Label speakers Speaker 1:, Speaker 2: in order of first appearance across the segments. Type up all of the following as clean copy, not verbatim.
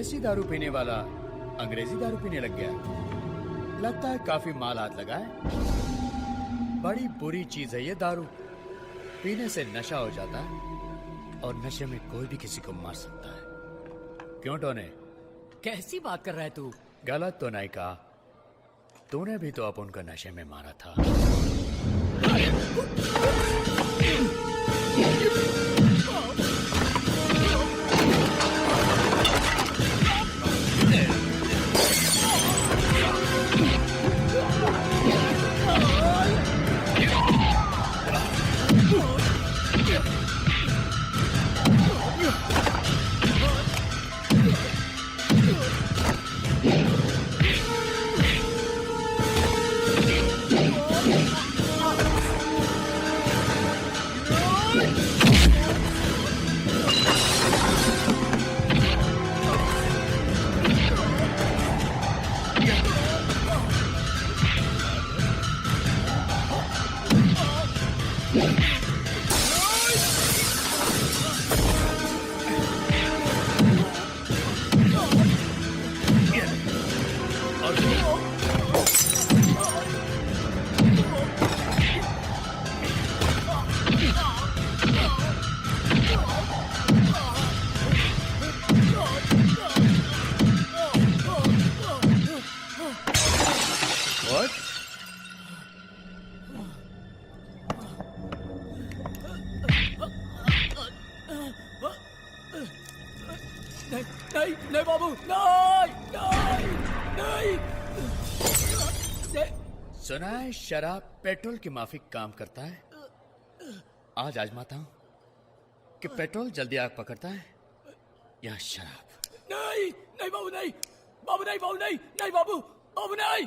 Speaker 1: देसी दारू पीने वाला अंग्रेजी दारू पीने लग गया। लगता है काफी माल हाथ लगा है। बड़ी बुरी चीज है ये दारू। पीने से नशा हो जाता है और नशे में कोई भी किसी को मार सकता है। क्यों टोने?
Speaker 2: कैसी बात कर रहा है तू?
Speaker 1: गलत तो नहीं कहा। तूने भी तो अपन को नशे में मारा था।
Speaker 2: नहीं बाबू, नहीं नहीं नहीं।
Speaker 1: सुना है शराब पेट्रोल की माफिक काम करता है। आज आजमाता हूं कि पेट्रोल जल्दी आग पकड़ता है या शराब।
Speaker 2: नहीं नहीं बाबू, नहीं बाबू, नहीं बाबू, नहीं नहीं बाबू, बाबू नहीं,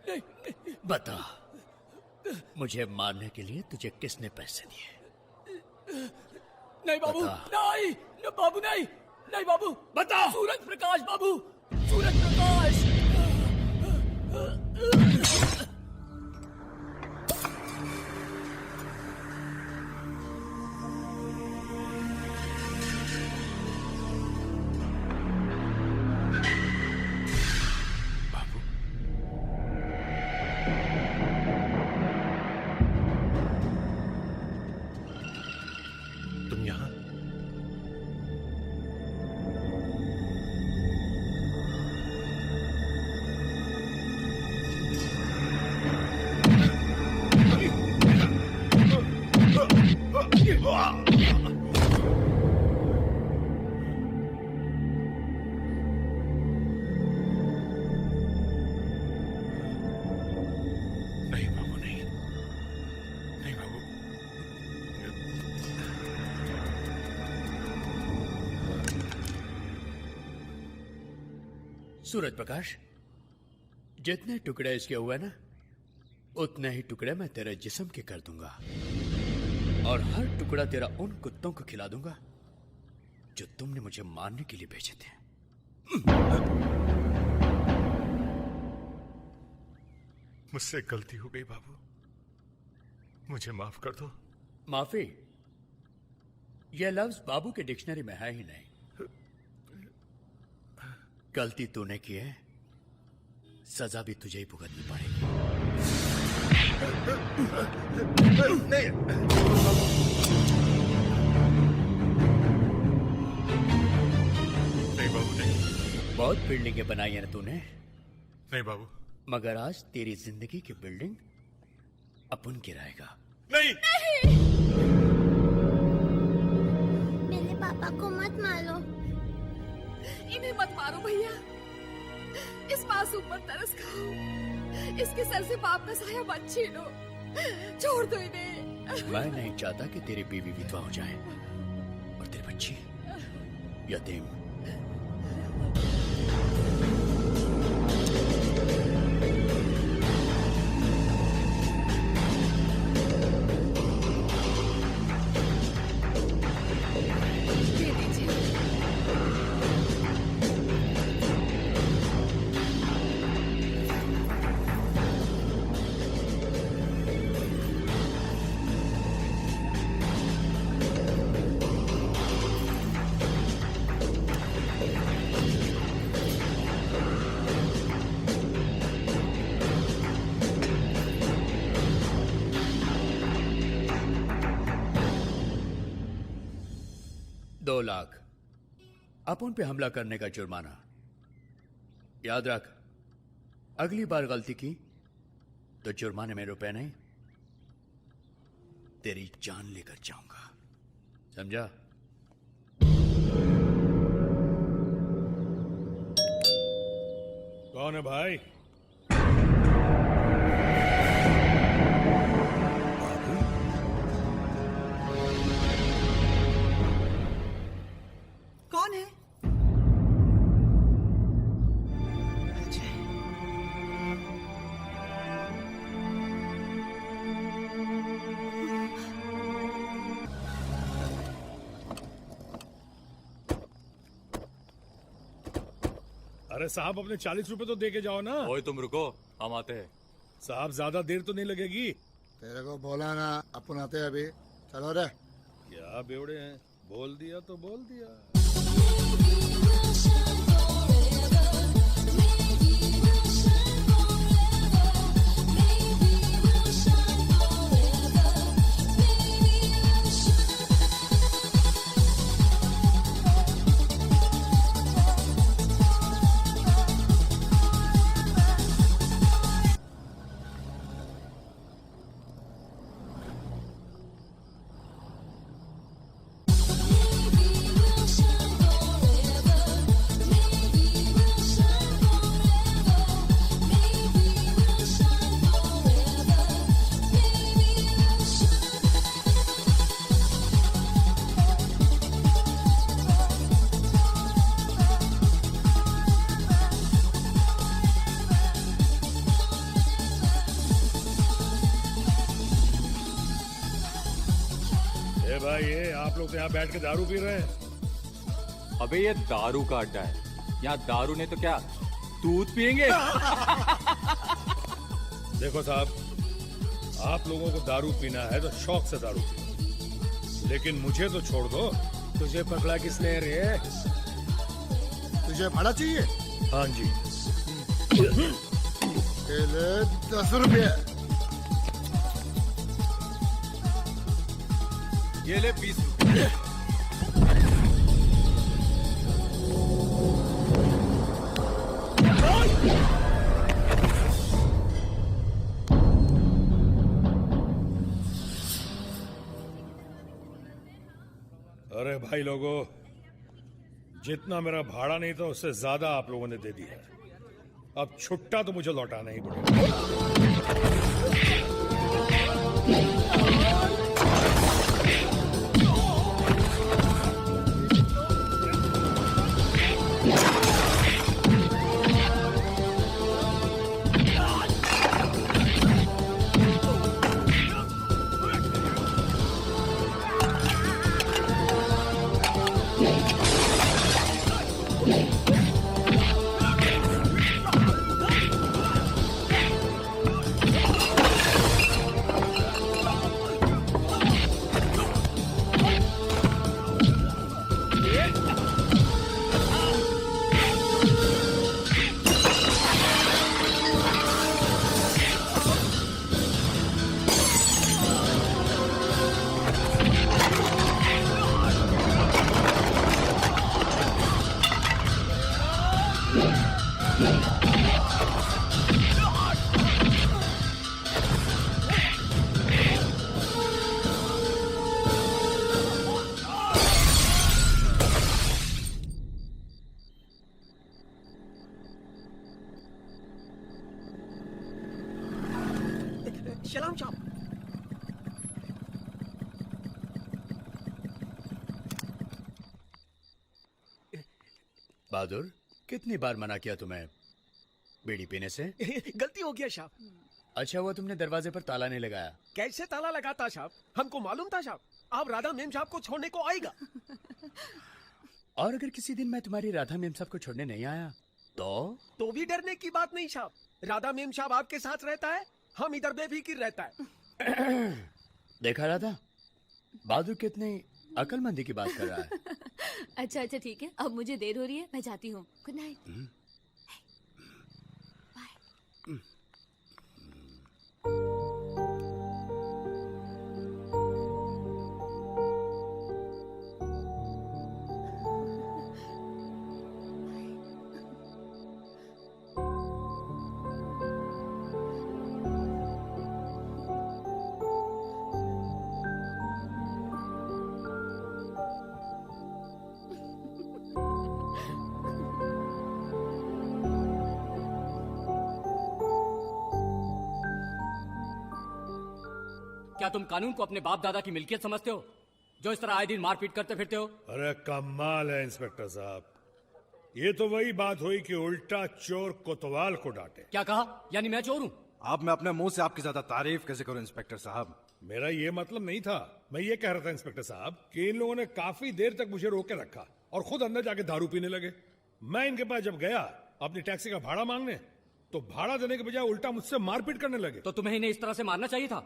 Speaker 2: नहीं।
Speaker 1: बता, मुझे मारने के लिए तुझे किसने पैसे दिए?
Speaker 2: नहीं बाबू, नहीं बाबू, नहीं नहीं बाबू,
Speaker 1: बता।
Speaker 2: सूरज प्रकाश बाबू, सूरज प्रकाश।
Speaker 1: बाबू,
Speaker 3: तुम यहां? नहीं बाबू, नहीं नहीं बाबू।
Speaker 1: सूरज प्रकाश, जितने टुकड़े इसके हुए ना, उतने ही टुकड़े मैं तेरे जिस्म के कर दूंगा और हर टुकड़ा तेरा उन कुत्तों को खिला दूंगा जो तुमने मुझे मारने के लिए भेजे थे।
Speaker 3: मुझसे गलती हो गई बाबू, मुझे माफ कर दो।
Speaker 1: माफी? यह लफ्ज बाबू के डिक्शनरी में है ही नहीं। गलती तूने की है, सजा भी तुझे ही भुगतनी पड़ेगी।
Speaker 3: नहीं नहीं बाबू, नहीं।
Speaker 1: बहुत बिल्डिंगें बनाई है ना तूने,
Speaker 3: नहीं बाबू,
Speaker 1: मगर आज तेरी जिंदगी की बिल्डिंग अपन गिराएगा।
Speaker 3: नहीं।
Speaker 4: मेरे पापा को मत मारो।
Speaker 5: इन्हें मत मारो भैया, इस मासूम पर तरस खाओ। इसके सर से पाप का साया मत छीनो, छोड़ दो इन्हें।
Speaker 1: मैं नहीं चाहता कि तेरी बीवी विधवा हो जाए और तेरी बच्ची यतीम।
Speaker 5: दे दीजिए।
Speaker 1: 2 लाख अपन पे हमला करने का जुर्माना। याद रख, अगली बार गलती की तो जुर्माने में रुपए नहीं, तेरी जान लेकर जाऊंगा, समझा?
Speaker 3: कौन है भाई?
Speaker 6: कौन है? अजय।
Speaker 3: अरे साहब, अपने 40 रुपए तो दे के जाओ ना।
Speaker 7: ओए तुम रुको, हम आते हैं।
Speaker 3: साहब, ज्यादा देर तो नहीं लगेगी।
Speaker 8: तेरे को बोला ना, अपन आते हैं अभी। चलो रे।
Speaker 3: क्या बेवड़े हैं, बोल दिया तो बोल दिया। भाई, ये आप लोग तो यहाँ बैठ के दारू पी रहे हैं।
Speaker 7: अबे ये दारू का अड्डा है, यहाँ दारू नहीं तो क्या दूध पियेंगे।
Speaker 3: देखो साहब, आप लोगों को दारू पीना है तो शौक से दारू पियो, लेकिन मुझे तो छोड़ दो।
Speaker 8: तुझे पकड़ा किसने रे? तुझे भाड़ा चाहिए?
Speaker 3: हाँ जी।
Speaker 8: ले 10 रुपये।
Speaker 7: ये ले 20 रुपए।
Speaker 3: अरे भाई लोगों, जितना मेरा भाड़ा नहीं था उससे ज्यादा आप लोगों ने दे दिया है। अब छुट्टा तो मुझे लौटाना ही पड़ेगा।
Speaker 6: सलाम साहब।
Speaker 1: बहादुर, कितनी बार मना किया तुम्हें बीड़ी पीने से?
Speaker 6: गलती हो गया साहब।
Speaker 1: अच्छा हुआ तुमने दरवाजे पर ताला नहीं लगाया।
Speaker 6: कैसे ताला लगाता साहब? हमको मालूम था साहब आप राधा मेम साहब को छोड़ने को आएगा।
Speaker 1: और अगर किसी दिन मैं तुम्हारी राधा मेम साहब को छोड़ने नहीं आया तो
Speaker 6: भी डरने की बात नहीं साहब। राधा मेम साहब आपके साथ रहता है, हम इधर बेफिक्र रहता है।
Speaker 1: देखा राधा, बहादुर कितनी अकलमंदी की बात कर रहा है।
Speaker 5: अच्छा अच्छा ठीक है, अब मुझे देर हो रही है, मैं जाती हूँ। Good night.
Speaker 2: क्या तुम कानून को अपने बाप दादा की मिल्कियत समझते हो, जो इस तरह आए दिन मारपीट करते फिरते हो?
Speaker 3: अरे कमाल है इंस्पेक्टर साहब, ये तो वही बात हुई कि उल्टा चोर कोतवाल को डांटे।
Speaker 2: क्या कहा? यानी मैं चोर हूं?
Speaker 9: आप मैं अपने मुंह से आपकी ज्यादा तारीफ कैसे करूं इंस्पेक्टर साहब?
Speaker 3: मेरा ये मतलब नहीं था, मैं ये कह रहा था इंस्पेक्टर साहब कि इन लोगों ने काफी देर तक मुझे रोक के रखा और खुद अंदर जाके दारू पीने लगे। मैं इनके पास जब गया अपनी टैक्सी का भाड़ा मांगने, तो भाड़ा देने के बजाय उल्टा मुझसे मारपीट करने लगे।
Speaker 2: तो तुम्हें इन्हें इस तरह से मारना चाहिए था।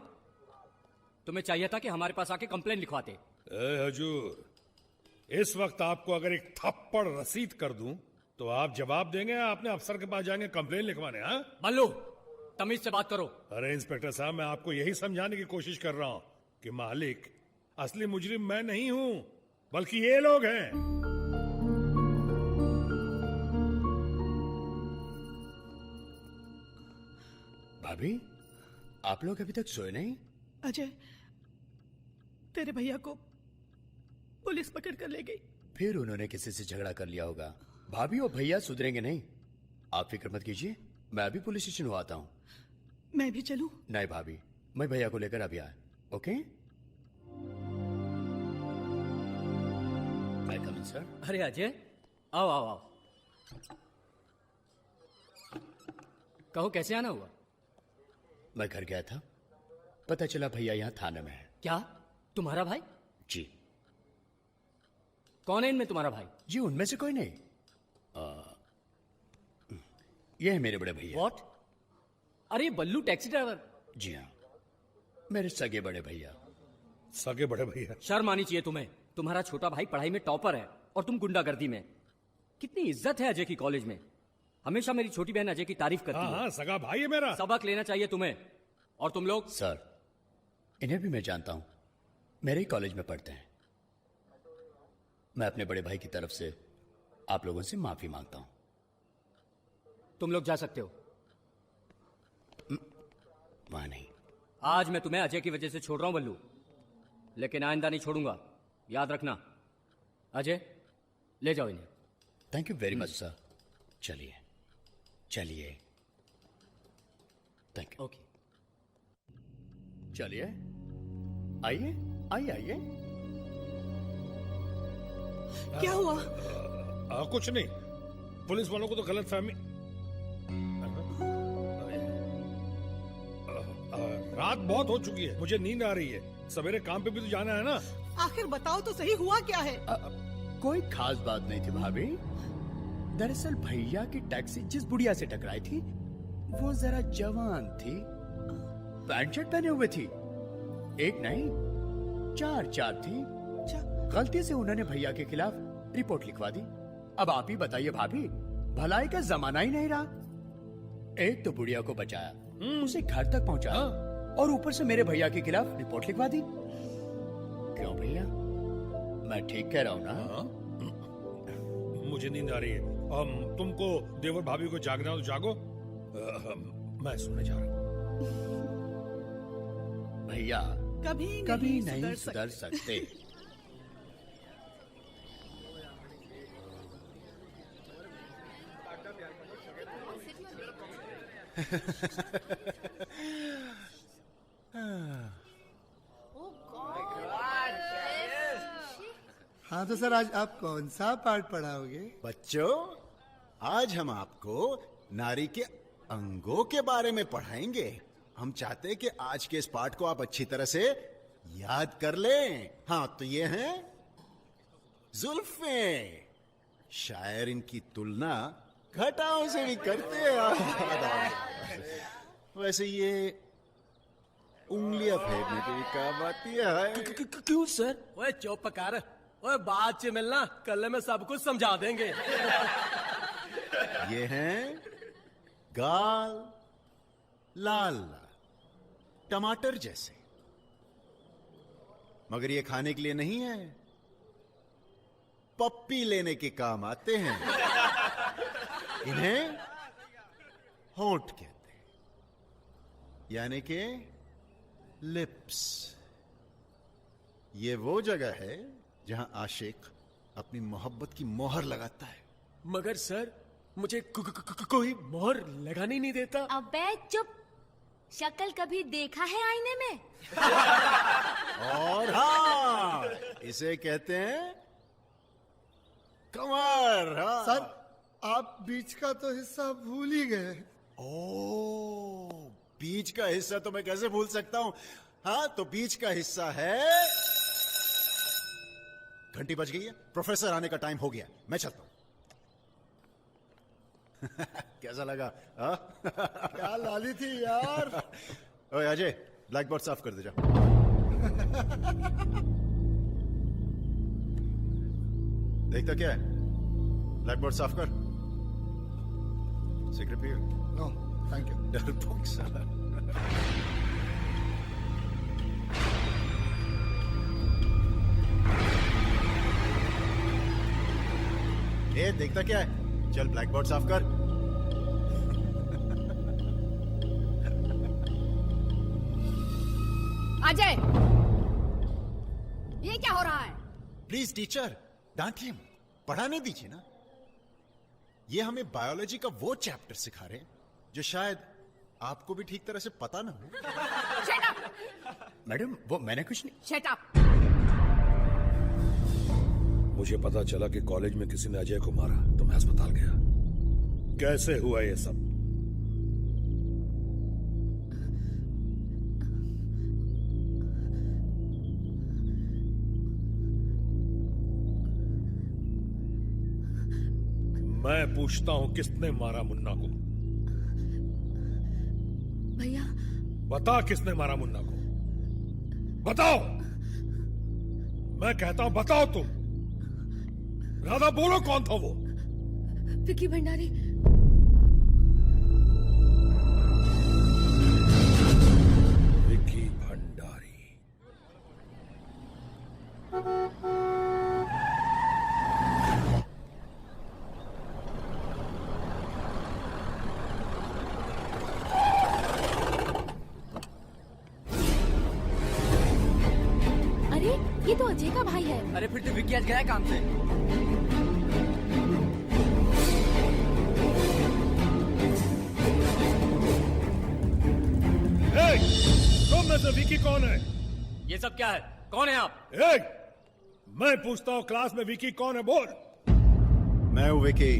Speaker 2: तुम्हें चाहिए था कि हमारे पास आके कंप्लेन लिखवाते।
Speaker 3: ए हजूर, इस वक्त आपको अगर एक थप्पड़ रसीद कर दूं तो आप जवाब देंगे या अपने अफसर के पास जाएंगे कंप्लेन लिखवाने? हाँ
Speaker 2: बल्लू, तमीज से बात करो।
Speaker 3: अरे इंस्पेक्टर साहब, मैं आपको यही समझाने की कोशिश कर रहा हूं कि मालिक असली मुजरिम मैं नहीं हूं, बल्कि ये लोग हैं।
Speaker 1: भाभी, आप लोग अभी तक सोए नहीं?
Speaker 10: अजय, तेरे भैया को पुलिस पकड़ कर ले गई।
Speaker 1: फिर उन्होंने किसी से झगड़ा कर लिया होगा। भाभी और भैया सुधरेंगे नहीं, आप फिक्र मत कीजिए, मैं अभी पुलिस स्टेशन हुआ आता हूँ।
Speaker 10: मैं भी चलूं?
Speaker 1: नहीं भाभी, मैं भैया को लेकर अभी आया। ओके? आई कम इन सर?
Speaker 2: अरे अजय, आओ आओ आओ। कहो कैसे आना हुआ?
Speaker 1: मैं घर गया था, पता चला भैया यहाँ थाने में है।
Speaker 2: क्या तुम्हारा भाई?
Speaker 1: जी।
Speaker 2: कौन है इनमें तुम्हारा भाई?
Speaker 1: जी उनमें से कोई नहीं। ये है मेरे बड़े भैया।
Speaker 2: व्हाट? अरे बल्लू टैक्सी ड्राइवर?
Speaker 1: जी हाँ, मेरे सगे बड़े भैया।
Speaker 3: सगे बड़े भैया?
Speaker 2: शर्म आनी चाहिए तुम्हें। तुम्हारा छोटा भाई पढ़ाई में टॉपर है और तुम गुंडागर्दी में। कितनी इज्जत है अजय की कॉलेज में। हमेशा मेरी छोटी बहन अजय की तारीफ करती है।
Speaker 3: हाँ, सगा भाई है मेरा।
Speaker 2: सबक लेना चाहिए तुम्हें। और तुम लोग?
Speaker 1: सर, इन्हें भी मैं जानता हूं, मेरे ही कॉलेज में पढ़ते हैं। मैं अपने बड़े भाई की तरफ से आप लोगों से माफी मांगता हूं।
Speaker 2: तुम लोग जा सकते हो।
Speaker 1: वहां नहीं।
Speaker 2: आज मैं तुम्हें अजय की वजह से छोड़ रहा हूं बल्लू, लेकिन आइंदा नहीं छोड़ूंगा, याद रखना। अजय, ले जाओ इन्हें।
Speaker 1: Thank you very much sir. चलिए चलिए। Thank you.
Speaker 2: ओके,
Speaker 1: चलिए, आइए आइए आइए।
Speaker 10: क्या हुआ?
Speaker 3: कुछ नहीं, पुलिस वालों को तो गलत फहमी। रात बहुत हो चुकी है, मुझे नींद आ रही है, सवेरे काम पे भी तो जाना है ना।
Speaker 10: आखिर बताओ तो सही, हुआ क्या है?
Speaker 1: कोई खास बात नहीं थी भाभी। दरअसल भैया की टैक्सी जिस बुढ़िया से टकराई थी वो जरा जवान थी, पैंट शर्ट पहने हुए थी, एक नहीं चार चार थी। गलती से उन्होंने भैया के खिलाफ रिपोर्ट लिखवा दी। अब आप ही बताइए भाभी, भलाई का जमाना ही नहीं रहा। एक तो बुढ़िया को बचाया, उसे घर तक पहुंचाया, और ऊपर से मेरे भैया के खिलाफ रिपोर्ट लिखवा दी। क्यों भैया, मैं ठीक कह रहा हूं ना?
Speaker 3: मुझे नींद आ रही है। तुमको देवर भाभी को जागना हो तो जागो, मैं सोने जा रहा हूं।
Speaker 1: भैया कभी नहीं सुधर सकते।
Speaker 8: हाँ तो सर, आज आप कौन सा पार्ट पढ़ाओगे?
Speaker 11: बच्चों, आज हम आपको नारी के अंगों के बारे में पढ़ाएंगे। हम चाहते हैं कि आज के इस पाठ को आप अच्छी तरह से याद कर लें। हाँ, तो ये हैं जुल्फें। शायर इनकी तुलना घटाओं से भी करते हैं। वैसे ये उंगलियां फेरने के भी काम आती है।
Speaker 6: क्यों सर? ओए चुप कर, ओए बाद से मिलना, कल में सब कुछ समझा देंगे।
Speaker 11: ये हैं गाल लाल लाल टमाटर जैसे, मगर ये खाने के लिए नहीं है, पप्पी लेने के काम आते हैं। इन्हें होंठ कहते हैं, यानी कि लिप्स। ये वो जगह है जहां आशिक अपनी मोहब्बत की मोहर लगाता है।
Speaker 6: मगर सर, मुझे कोई मोहर लगाने नहीं देता।
Speaker 4: अबे चुप,
Speaker 5: शक्ल कभी देखा है आईने में?
Speaker 11: और हाँ, इसे कहते हैं कमर। हाँ।
Speaker 8: सर आप बीच का तो हिस्सा भूल ही गए।
Speaker 11: ओ, बीच का हिस्सा तो मैं कैसे भूल सकता हूं। हाँ, तो बीच का हिस्सा है। घंटी बज गई है, प्रोफेसर आने का टाइम हो गया, मैं चलता हूं। कैसा लगा? हाँ?
Speaker 8: क्या लाली थी यार।
Speaker 11: ओए अजय, ब्लैक बोर्ड साफ कर दे जा। देखता क्या है? ब्लैक बोर्ड साफ कर। सिगरेट पियो?
Speaker 8: No thank you.
Speaker 11: डरपोक साला। ए, देखता क्या है? चल ब्लैक बोर्ड साफ कर।
Speaker 5: अजय, ये क्या हो रहा है?
Speaker 11: प्लीज टीचर, डांटिए मत, पढ़ाने दीजिए ना। ये हमें बायोलॉजी का वो चैप्टर सिखा रहे हैं जो शायद आपको भी ठीक तरह से पता ना हो।
Speaker 5: Shut up!
Speaker 1: मैडम वो मैंने कुछ नहीं।
Speaker 5: Shut up!
Speaker 3: मुझे पता चला कि कॉलेज में किसी ने अजय को मारा तो मैं अस्पताल गया। कैसे हुआ ये सब? मैं पूछता हूं किसने मारा मुन्ना को?
Speaker 10: भैया
Speaker 3: बता किसने मारा मुन्ना को? बताओ। मैं कहता हूं बताओ तुम। राधा बोलो कौन था वो?
Speaker 10: विकी भंडारी।
Speaker 3: विकी भंडारी।
Speaker 10: अरे ये तो अजय का भाई है।
Speaker 2: अरे फिर तो विक्की आज गया है काम से।
Speaker 3: तुम में से विकी कौन है?
Speaker 2: ये सब क्या है? कौन है आप?
Speaker 3: मैं पूछता हूं क्लास में विकी कौन है? बोल।
Speaker 11: मैं हूं विकी।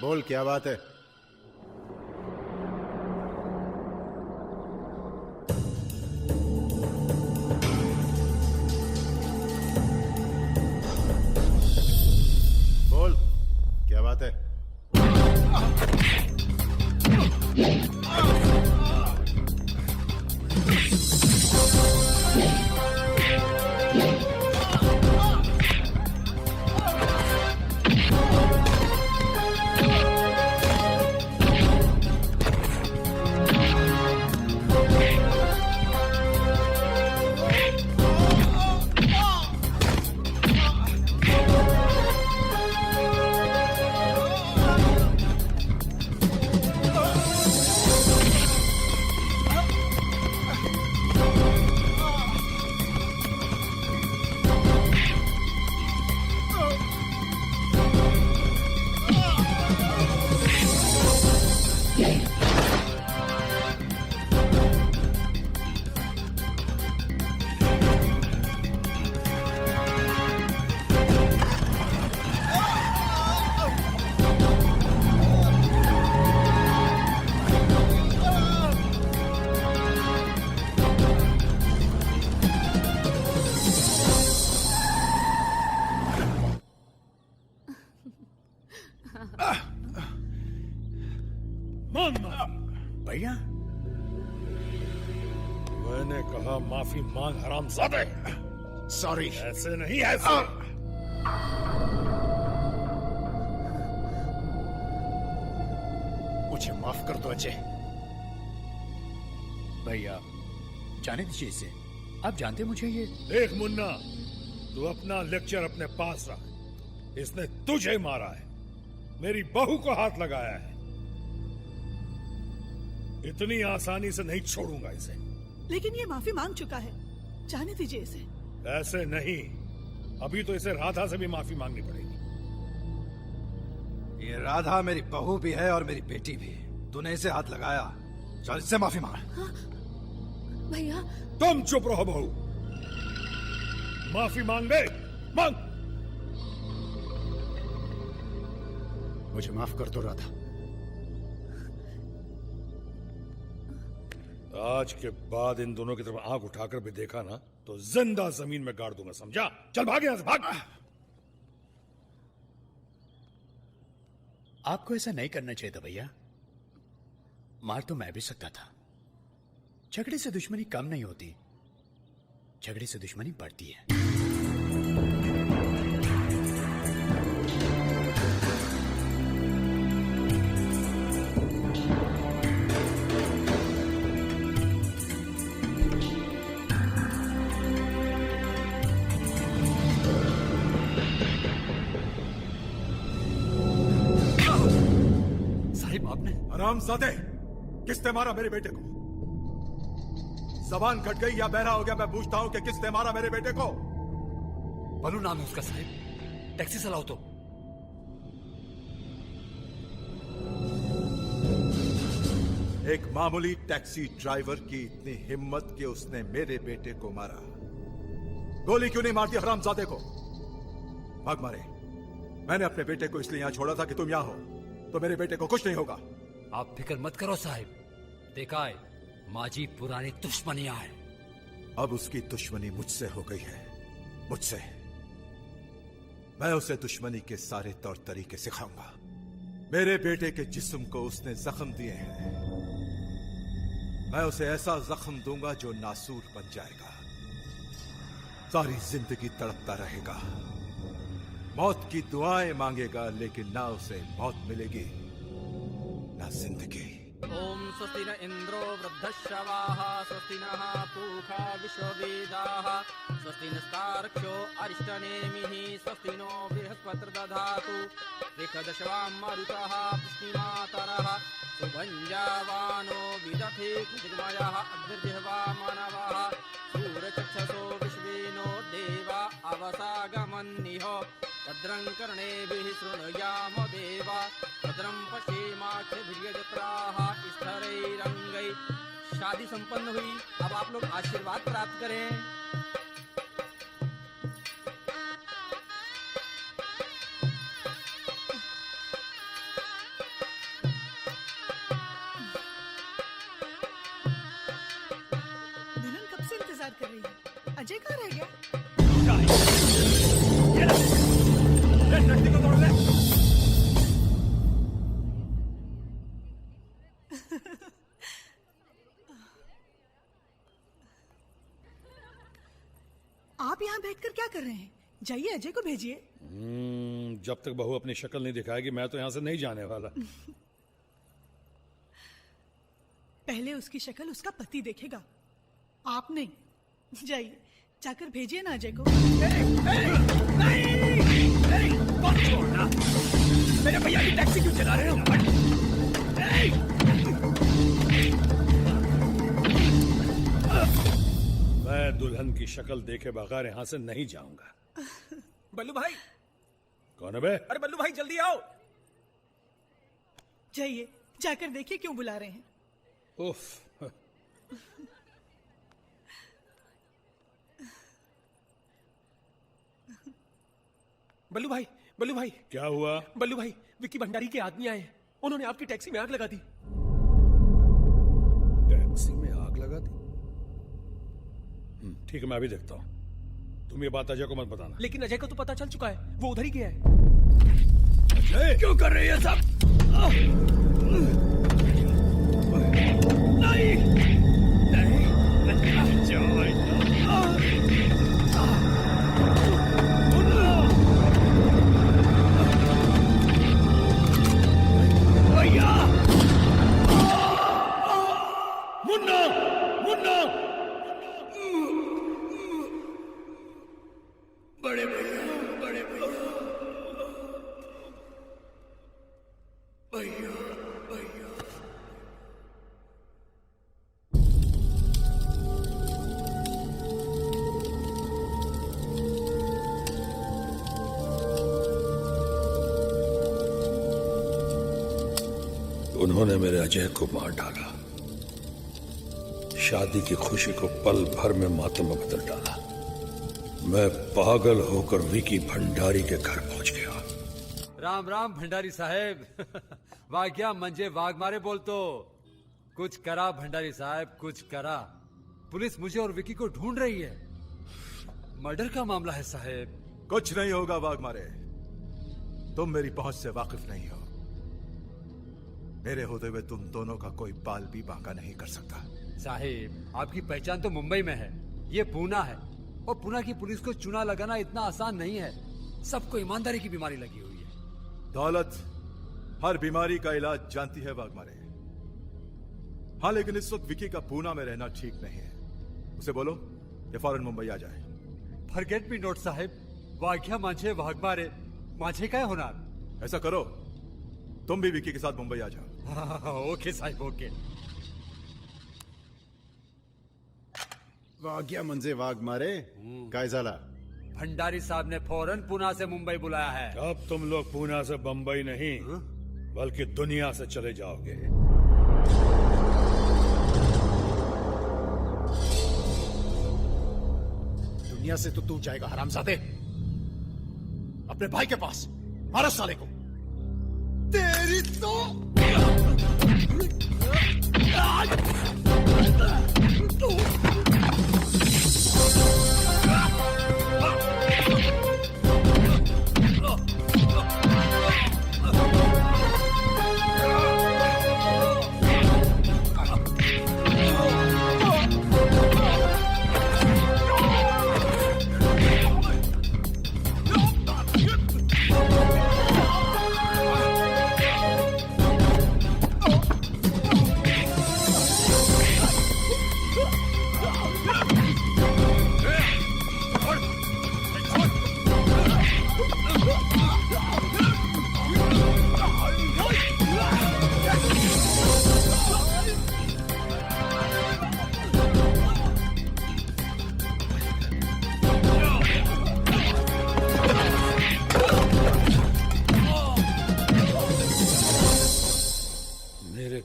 Speaker 11: बोल क्या बात है? बोल क्या बात है?
Speaker 1: भैया
Speaker 3: मैंने कहा माफी मांग हरामजादे।
Speaker 11: सॉरी।
Speaker 3: ऐसे नहीं, ऐसे।
Speaker 11: मुझे माफ कर दो अजय।
Speaker 1: भैया जाने दीजिए इसे। आप जानते मुझे ये।
Speaker 3: देख मुन्ना, तू अपना लेक्चर अपने पास रख। इसने तुझे मारा है, मेरी बहू को हाथ लगाया है। इतनी आसानी से नहीं छोड़ूंगा इसे।
Speaker 10: लेकिन ये माफी मांग चुका है, जाने दीजिए इसे।
Speaker 3: ऐसे नहीं, अभी तो इसे राधा से भी माफी मांगनी पड़ेगी।
Speaker 9: ये राधा मेरी बहू भी है और मेरी बेटी भी। तूने इसे हाथ लगाया, चल इससे माफी मांग।
Speaker 5: भैया
Speaker 3: तुम चुप रहो बहू। माफी मांग दे, मांग।
Speaker 8: मुझे माफ कर दो राधा।
Speaker 3: आज के बाद इन दोनों की तरफ आंख उठाकर भी देखा ना तो जिंदा जमीन में गाड़ दूंगा, समझा? चल भाग यहां से, भाग।
Speaker 1: आपको ऐसा नहीं करना चाहिए था भैया। मार तो मैं भी सकता था। झगड़े से दुश्मनी कम नहीं होती, झगड़े से दुश्मनी बढ़ती है।
Speaker 2: साहिब आपने
Speaker 9: हरामजादे, किसने मारा मेरे बेटे को? जबान कट गई या बहरा हो गया? मैं पूछता हूं कि किसने मारा मेरे बेटे को?
Speaker 2: बलू नाम है उसका साहिब। टैक्सी चलाओ तो।
Speaker 9: एक मामूली टैक्सी ड्राइवर की इतनी हिम्मत कि उसने मेरे बेटे को मारा। गोली क्यों नहीं मारती हरामजादे को? भाग मारे। मैंने अपने बेटे को इसलिए यहां छोड़ा था कि तुम यहां हो, तो मेरे बेटे को कुछ नहीं होगा।
Speaker 2: आप फिक्र मत करो साहिब, देखा है माजी पुरानी दुश्मनियां है।
Speaker 9: अब उसकी दुश्मनी मुझसे हो गई है, मुझसे। मैं उसे दुश्मनी के सारे तौर तरीके सिखाऊंगा। मेरे बेटे के जिस्म को उसने जख्म दिए हैं, मैं उसे ऐसा जख्म दूंगा जो नासूर बन जाएगा, सारी जिंदगी तड़पता रहेगा, मौत की दुआएं मांगेगा, लेकिन ना उसे मौत मिलेगी ना जिंदगी।
Speaker 2: ओम स्वस्ति न इंद्रो वृद्धश्रवाः स्वस्ति नः पूषा विश्ववेदाः स्वस्ति नस्तार्क्ष्यो अरिष्टनेमिः स्वस्ति नो बृहस्पतिर्दधातु त्रिखदशवां मरुतः पुष्टिमातरः सुभञ्जावानो विदधे कुजिर्मयः अग्निर्जिह्वा मानवः सूरचक्षसो विश्वेनो देवा अवसागमन्निः भद्रं कर्णेभिः शृणुयाम देवा भद्रं पश्येमाक्षभिर्यजत्राः स्थैरैरङ्गैः। शादी संपन्न हुई, अब आप लोग आशीर्वाद प्राप्त करें।
Speaker 10: दुल्हन कब से इंतजार कर रही है? अजय कहाँ रह गया? आप यहाँ बैठकर क्या कर रहे हैं? जाइए अजय को भेजिए।
Speaker 3: जब तक बहू अपनी शक्ल नहीं दिखाएगी मैं तो यहां से नहीं जाने वाला।
Speaker 10: पहले उसकी शक्ल उसका पति देखेगा, आप नहीं। जाइए, जाकर भेजिए ना अजय को।
Speaker 6: छोड़ना, मेरे भैया की टैक्सी क्यों चला रहे हो?
Speaker 3: मैं दुल्हन की शक्ल देखे बगैर यहां से नहीं जाऊंगा।
Speaker 6: बल्लू भाई।
Speaker 3: कौन है बे?
Speaker 6: अरे बल्लू भाई जल्दी आओ।
Speaker 10: जाइए, जाकर देखिए क्यों बुला रहे हैं।
Speaker 3: उफ।
Speaker 6: बल्लू भाई, बल्लू भाई।
Speaker 3: क्या हुआ?
Speaker 6: बल्लू भाई, विक्की भंडारी के आदमी आए हैं, उन्होंने आपकी टैक्सी में आग लगा दी।
Speaker 3: टैक्सी में आग लगा दी? ठीक है, मैं अभी देखता हूं। तुम ये बात अजय को मत बताना।
Speaker 6: लेकिन अजय को तो पता चल चुका है, वो उधर ही गया है।
Speaker 3: अजय
Speaker 6: क्यों कर रहे हैं सब? नहीं, नहीं, भैया,
Speaker 3: मुन्ना, मुन्ना,
Speaker 1: बड़े भैया, बड़े भैया, भैया, भैया।
Speaker 3: उन्होंने मेरे अजय को मार डाला, शादी की खुशी को पल भर में मातम में बदल डाला। मैं पागल होकर विकी भंडारी के घर पहुंच गया।
Speaker 7: राम राम भंडारी साहेब। वाग्या मंजे वाघ मारे बोल तो। कुछ करा भंडारी साहब, कुछ करा। पुलिस मुझे और विकी को ढूंढ रही है। मर्डर का मामला है साहेब।
Speaker 9: कुछ नहीं होगा वाघ मारे, तुम मेरी पहुंच से वाकिफ नहीं हो। मेरे होते हुए तुम दोनों का कोई बाल भी बांका नहीं कर सकता।
Speaker 7: साहेब आपकी पहचान तो मुंबई में है, ये पूना है, और पूना की पुलिस को चुना लगाना इतना आसान नहीं है। सबको ईमानदारी की बीमारी लगी हुई है।
Speaker 9: दौलत हर बीमारी का इलाज जानती है वाघ मारे। हाँ, लेकिन इस वक्त विकी का पूना में रहना ठीक नहीं है। उसे बोलो ये फौरन मुंबई आ जाए।
Speaker 7: फॉरगेट मी नॉट साहेब, वाग्या माझे वाघ मारे, माझे काय होणार?
Speaker 9: ऐसा करो, तुम भी विकी के साथ मुंबई आ जाओ।
Speaker 7: ओके साहेब, ओके।
Speaker 11: वाग्या म्हणजे वाघ मारे, काय झाला?
Speaker 7: भंडारी साहब ने फौरन पुणे से मुंबई बुलाया है।
Speaker 3: अब तुम लोग पूना से बंबई नहीं बल्कि दुनिया से चले जाओगे।
Speaker 8: दुनिया से तो तू जाएगा हरामजादे, अपने भाई के पास। मारो साले को। तेरी तो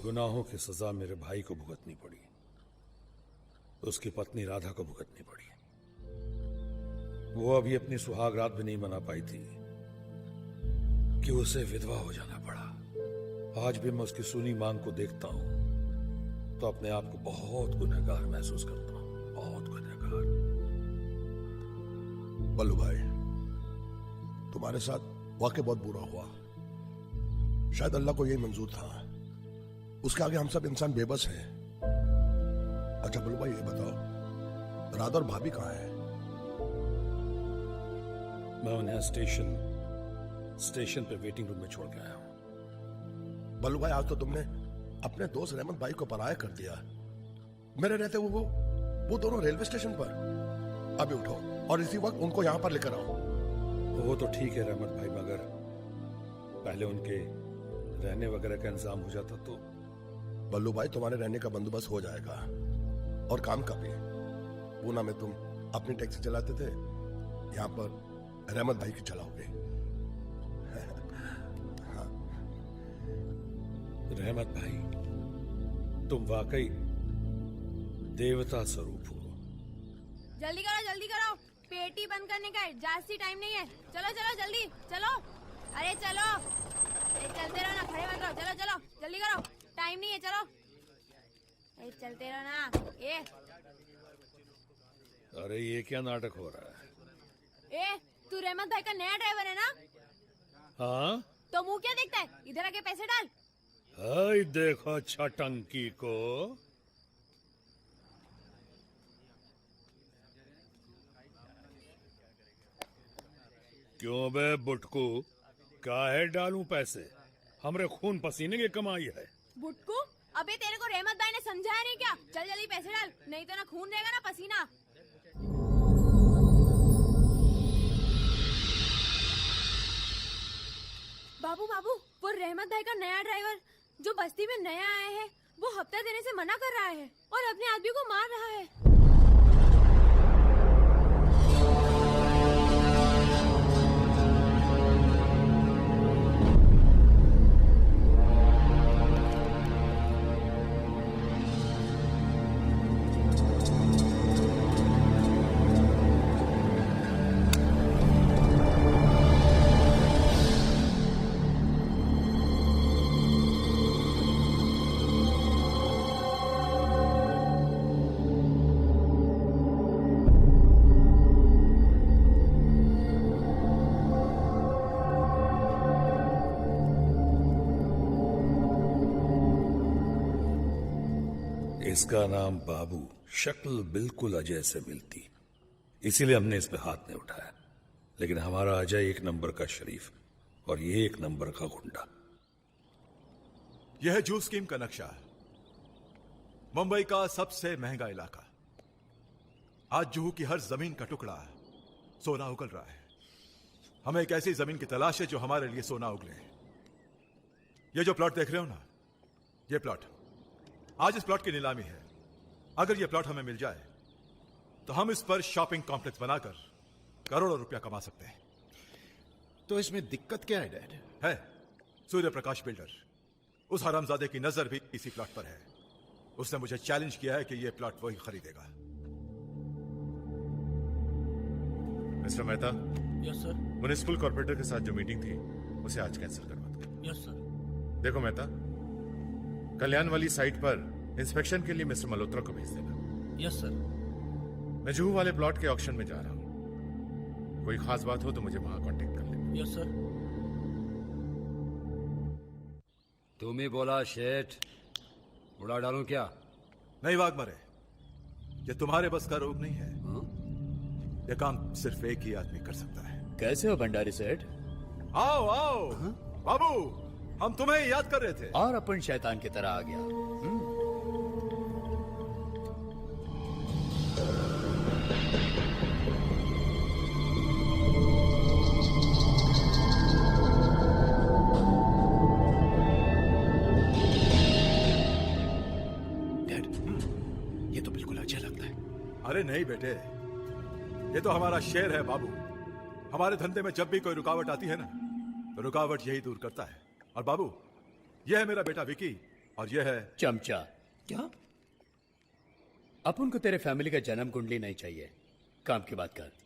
Speaker 3: गुनाहों की सजा मेरे भाई को भुगतनी पड़ी, उसकी पत्नी राधा को भुगतनी पड़ी। वो अभी अपनी सुहाग रात भी नहीं मना पाई थी कि उसे विधवा हो जाना पड़ा। आज भी मैं उसकी सुनी मांग को देखता हूं तो अपने आप को बहुत गुनहगार महसूस करता हूं, बहुत गुनहगार।
Speaker 8: बल्लू भाई, तुम्हारे साथ वाकई बहुत बुरा हुआ। शायद अल्लाह को यही मंजूर था। उसके आगे हम सब इंसान बेबस हैं। अच्छा बल्लू भाई, ये बताओ राधा और भाभी कहाँ है?
Speaker 3: मैं उन्हें स्टेशन पे वेटिंग रूम में छोड़ के आया हूं।
Speaker 8: बल्लू भाई, आज तो तुमने अपने दोस्त रहमत भाई को पराया कर दिया। मेरे रहते वो दोनों रेलवे स्टेशन पर। अभी उठो और इसी वक्त उनको यहां पर लेकर आओ।
Speaker 3: वो तो ठीक है रहमत भाई, मगर पहले उनके रहने वगैरह का इंतजाम हो जाता तो।
Speaker 8: बल्लू भाई, तुम्हारे रहने का बंदोबस्त हो जाएगा, और काम का भी। पूना में तुम अपनी टैक्सी चलाते थे, यहाँ पर रहमत भाई की चलाओगे। हाँ।
Speaker 3: रहमत भाई, तुम वाकई देवता स्वरूप हो।
Speaker 5: जल्दी करो, पेटी बंद करने का है, जास्ती टाइम नहीं है। चलो जल्दी चलो। अरे चलो, चलते रहो ना, खड़े मत रहो। चलो जल्दी करो, टाइम नहीं है। चलो चलते रहो ना।
Speaker 3: अरे ये क्या नाटक हो रहा है?
Speaker 5: तू रहमत भाई का नया ड्राइवर है ना?
Speaker 3: हाँ,
Speaker 5: तो मुंह क्या देखता है, इधर आके पैसे डाल।
Speaker 3: हाय देखो छटंकी को। क्यों बे बुटकू, काहे डालूं पैसे? हमरे खून पसीने की कमाई है।
Speaker 5: बुटकू, अबे तेरे को रहमत भाई ने समझाया नहीं क्या? चल जल्दी पैसे डाल, नहीं तो ना खून रहेगा ना पसीना। बाबू, वो रहमत भाई का नया ड्राइवर जो बस्ती में नया आया है, वो हफ्ता देने से मना कर रहा है और अपने आदमी को मार रहा है।
Speaker 3: इसका नाम बाबू, शक्ल बिल्कुल अजय से मिलती, इसीलिए हमने इस पे हाथ नहीं उठाया। लेकिन हमारा अजय एक नंबर का शरीफ और ये एक नंबर का गुंडा।
Speaker 9: यह है जू स्कीम का नक्शा, मुंबई का सबसे महंगा इलाका। आज जुहू की हर जमीन का टुकड़ा सोना उगल रहा है। हमें एक ऐसी जमीन की तलाश है जो हमारे लिए सोना उगले। ये जो प्लॉट देख रहे हो ना, ये प्लॉट, आज इस प्लॉट की नीलामी है। अगर ये प्लॉट हमें मिल जाए तो हम इस पर शॉपिंग कॉम्प्लेक्स बनाकर करोड़ों रुपया कमा सकते हैं।
Speaker 11: तो इसमें दिक्कत क्या है डैड?
Speaker 9: है सूर्य प्रकाश बिल्डर, उस हरामजादे की नजर भी इसी प्लॉट पर है। उसने मुझे चैलेंज किया है कि यह प्लॉट वही खरीदेगा।
Speaker 12: Mister Mehta,
Speaker 13: yes sir.
Speaker 12: Municipal corporator के साथ जो मीटिंग थी उसे आज कैंसिल करवा दो।
Speaker 13: Yes sir.
Speaker 12: देखो मेहता, कल्याण वाली साइट पर इंस्पेक्शन के लिए मिस्टर मल्होत्रा को भेज देना।
Speaker 13: Yes sir.
Speaker 12: मैं जुहू वाले प्लॉट के ऑक्शन में जा रहा हूं। कोई खास बात हो तो मुझे वहां कांटेक्ट कर लेना।
Speaker 13: Yes sir.
Speaker 7: तुम ही बोला शेठ, उड़ा डालूं क्या?
Speaker 9: नहीं वाघमारे, ये तुम्हारे बस का रोग नहीं है। यह काम सिर्फ एक ही आदमी कर सकता है।
Speaker 1: कैसे हो भंडारी सेठ?
Speaker 9: आओ आओ बाबू, हम तुम्हें याद कर रहे थे।
Speaker 1: और अपन शैतान की तरह आ गया।
Speaker 11: डैड, ये तो बिल्कुल अच्छा लगता है।
Speaker 9: अरे नहीं बेटे, ये तो हमारा शेर है बाबू। हमारे धंधे में जब भी कोई रुकावट आती है ना, तो रुकावट यही दूर करता है। और बाबू, यह है मेरा बेटा विकी, और यह है
Speaker 1: चमचा।
Speaker 13: क्या?
Speaker 1: अपन को तेरे फैमिली का जन्म कुंडली नहीं चाहिए, काम की बात कर।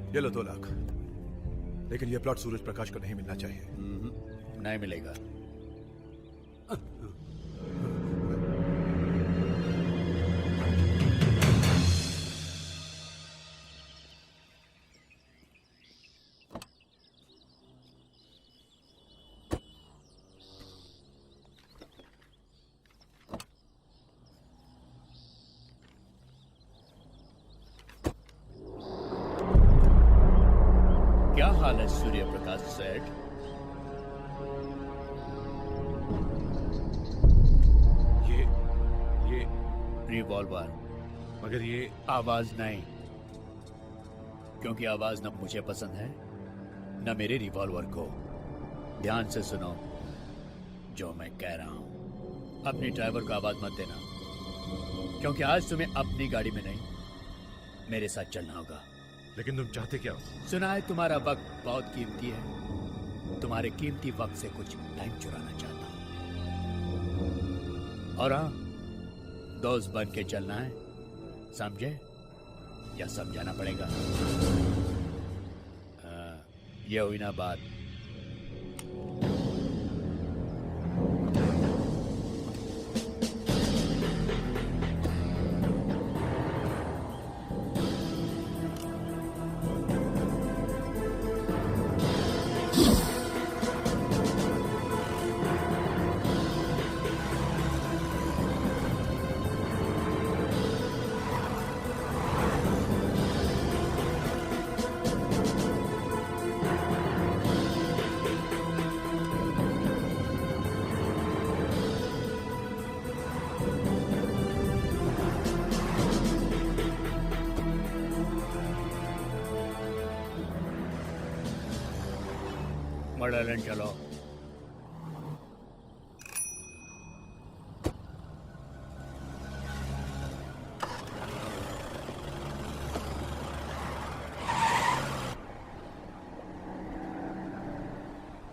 Speaker 9: ये लो 2 लाख। लेकिन यह प्लॉट सूरज प्रकाश को नहीं मिलना चाहिए।
Speaker 1: नहीं मिलेगा। क्या हाल है सूर्य प्रकाश सेठ?
Speaker 12: ये
Speaker 1: रिवॉल्वर।
Speaker 12: मगर ये
Speaker 1: आवाज नहीं, क्योंकि आवाज न मुझे पसंद है न मेरे रिवॉल्वर को। ध्यान से सुनो जो मैं कह रहा हूं। अपने ड्राइवर को आवाज मत देना, क्योंकि आज तुम्हें अपनी गाड़ी में नहीं मेरे साथ चलना होगा।
Speaker 12: लेकिन तुम चाहते क्या हो?
Speaker 1: सुना है तुम्हारा वक्त बहुत कीमती है। तुम्हारे कीमती वक्त से कुछ टाइम चुराना चाहता हूं। और हाँ, दोस्त बन के चलना है, समझे? या समझाना पड़ेगा? ये हुई ना बात। मॉडल चलो।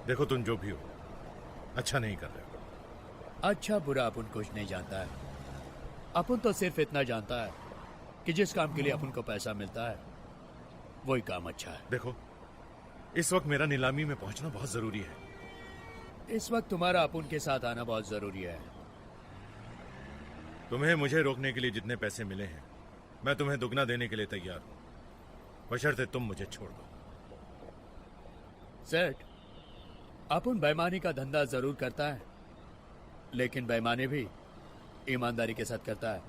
Speaker 12: देखो तुम जो भी हो अच्छा नहीं कर रहे हो।
Speaker 1: अच्छा बुरा अपन कुछ नहीं जानता है। अपन तो सिर्फ इतना जानता है कि जिस काम के लिए अपन को पैसा मिलता है वही काम अच्छा है।
Speaker 12: देखो इस वक्त मेरा नीलामी में पहुंचना बहुत जरूरी है।
Speaker 1: इस वक्त तुम्हारा अपन के साथ आना बहुत जरूरी है।
Speaker 12: तुम्हें मुझे रोकने के लिए जितने पैसे मिले हैं मैं तुम्हें दुगना देने के लिए तैयार हूं, बशर्ते तुम मुझे छोड़ दो।
Speaker 1: सेठ, अपन बेईमानी का धंधा जरूर करता है, लेकिन बेईमानी भी ईमानदारी के साथ करता है,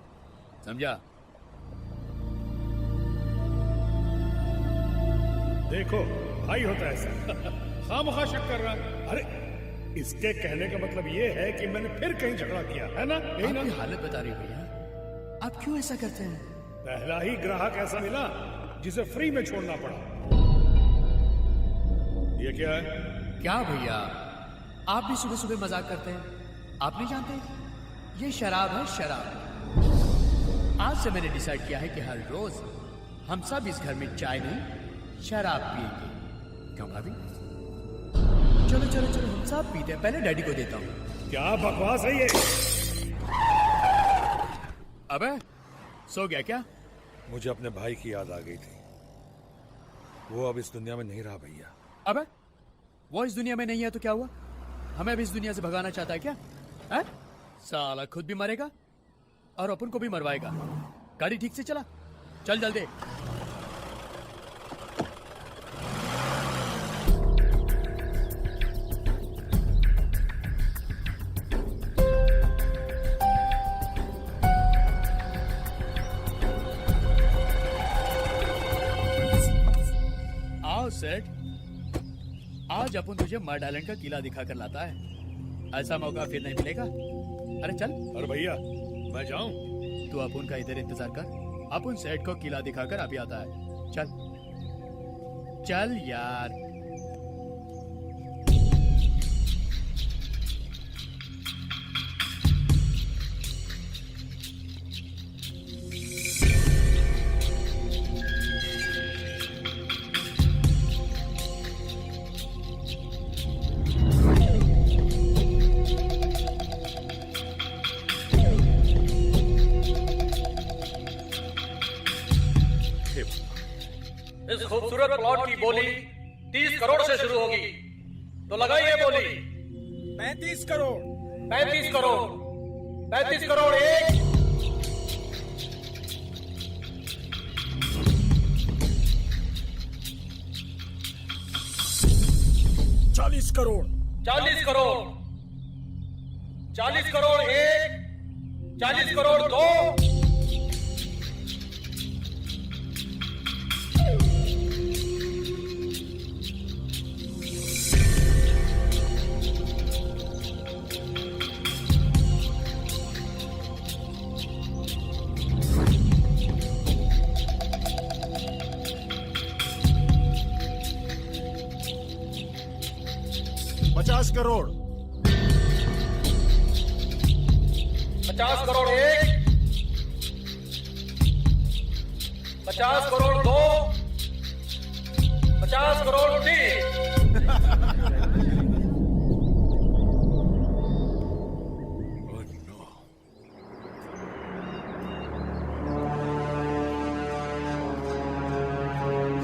Speaker 1: समझा?
Speaker 3: देखो भाई होता है ऐसा। खामखा शक कर रहा है। अरे इसके कहने का मतलब ये है कि मैंने फिर कहीं झगड़ा किया है ना? यही ना?
Speaker 1: आपकी हालत बता रही हो भैया, आप क्यों ऐसा करते हैं?
Speaker 3: पहला ही ग्राहक ऐसा मिला जिसे फ्री में छोड़ना पड़ा। ये क्या है?
Speaker 1: क्या भैया, आप भी सुबह सुबह मजाक करते हैं? आप नहीं जानते ये शराब है, शराब। आज से मैंने डिसाइड किया है कि हर रोज हम सब इस घर में चाय नहीं शराब पिएंगे। क्यों भाभी? चलो चलो चलो हम सब पीते हैं। पहले डैडी को देता हूँ।
Speaker 3: क्या बकवास है ये?
Speaker 1: अबे सो गया क्या?
Speaker 3: मुझे अपने भाई की याद आ गई थी। वो अब इस दुनिया में नहीं रहा भैया।
Speaker 1: अबे वो इस दुनिया में नहीं है तो क्या हुआ? हमें अब इस दुनिया से भगाना चाहता है क्या? है? साला खुद भी मरेगा और अपन को भी मरवाएगा। गाड़ी ठीक से चला, चल जल्दी। आओ सेठ, आज अपन तुझे मर्ड आइलैंड का किला दिखाकर लाता है। ऐसा मौका फिर नहीं मिलेगा। अरे चल।
Speaker 3: अरे भैया मैं जाऊं?
Speaker 1: तू अपन का इधर इंतजार कर, अपन सेठ को किला दिखाकर अभी आता है। चल चल यार।
Speaker 13: इस खूबसूरत प्लॉट की बोली 30 करोड़ से शुरू होगी, तो लगाइए बोली।
Speaker 6: 35 करोड़।
Speaker 13: 35 करोड़। 35 करोड़ एक।
Speaker 6: 40 करोड़।
Speaker 13: 40 करोड़। 40 करोड़ एक। 40 करोड़ दो।
Speaker 11: 50 करोड़।
Speaker 13: 50 करोड़ एक। 50 करोड़ दो। 50 करोड़ तीन।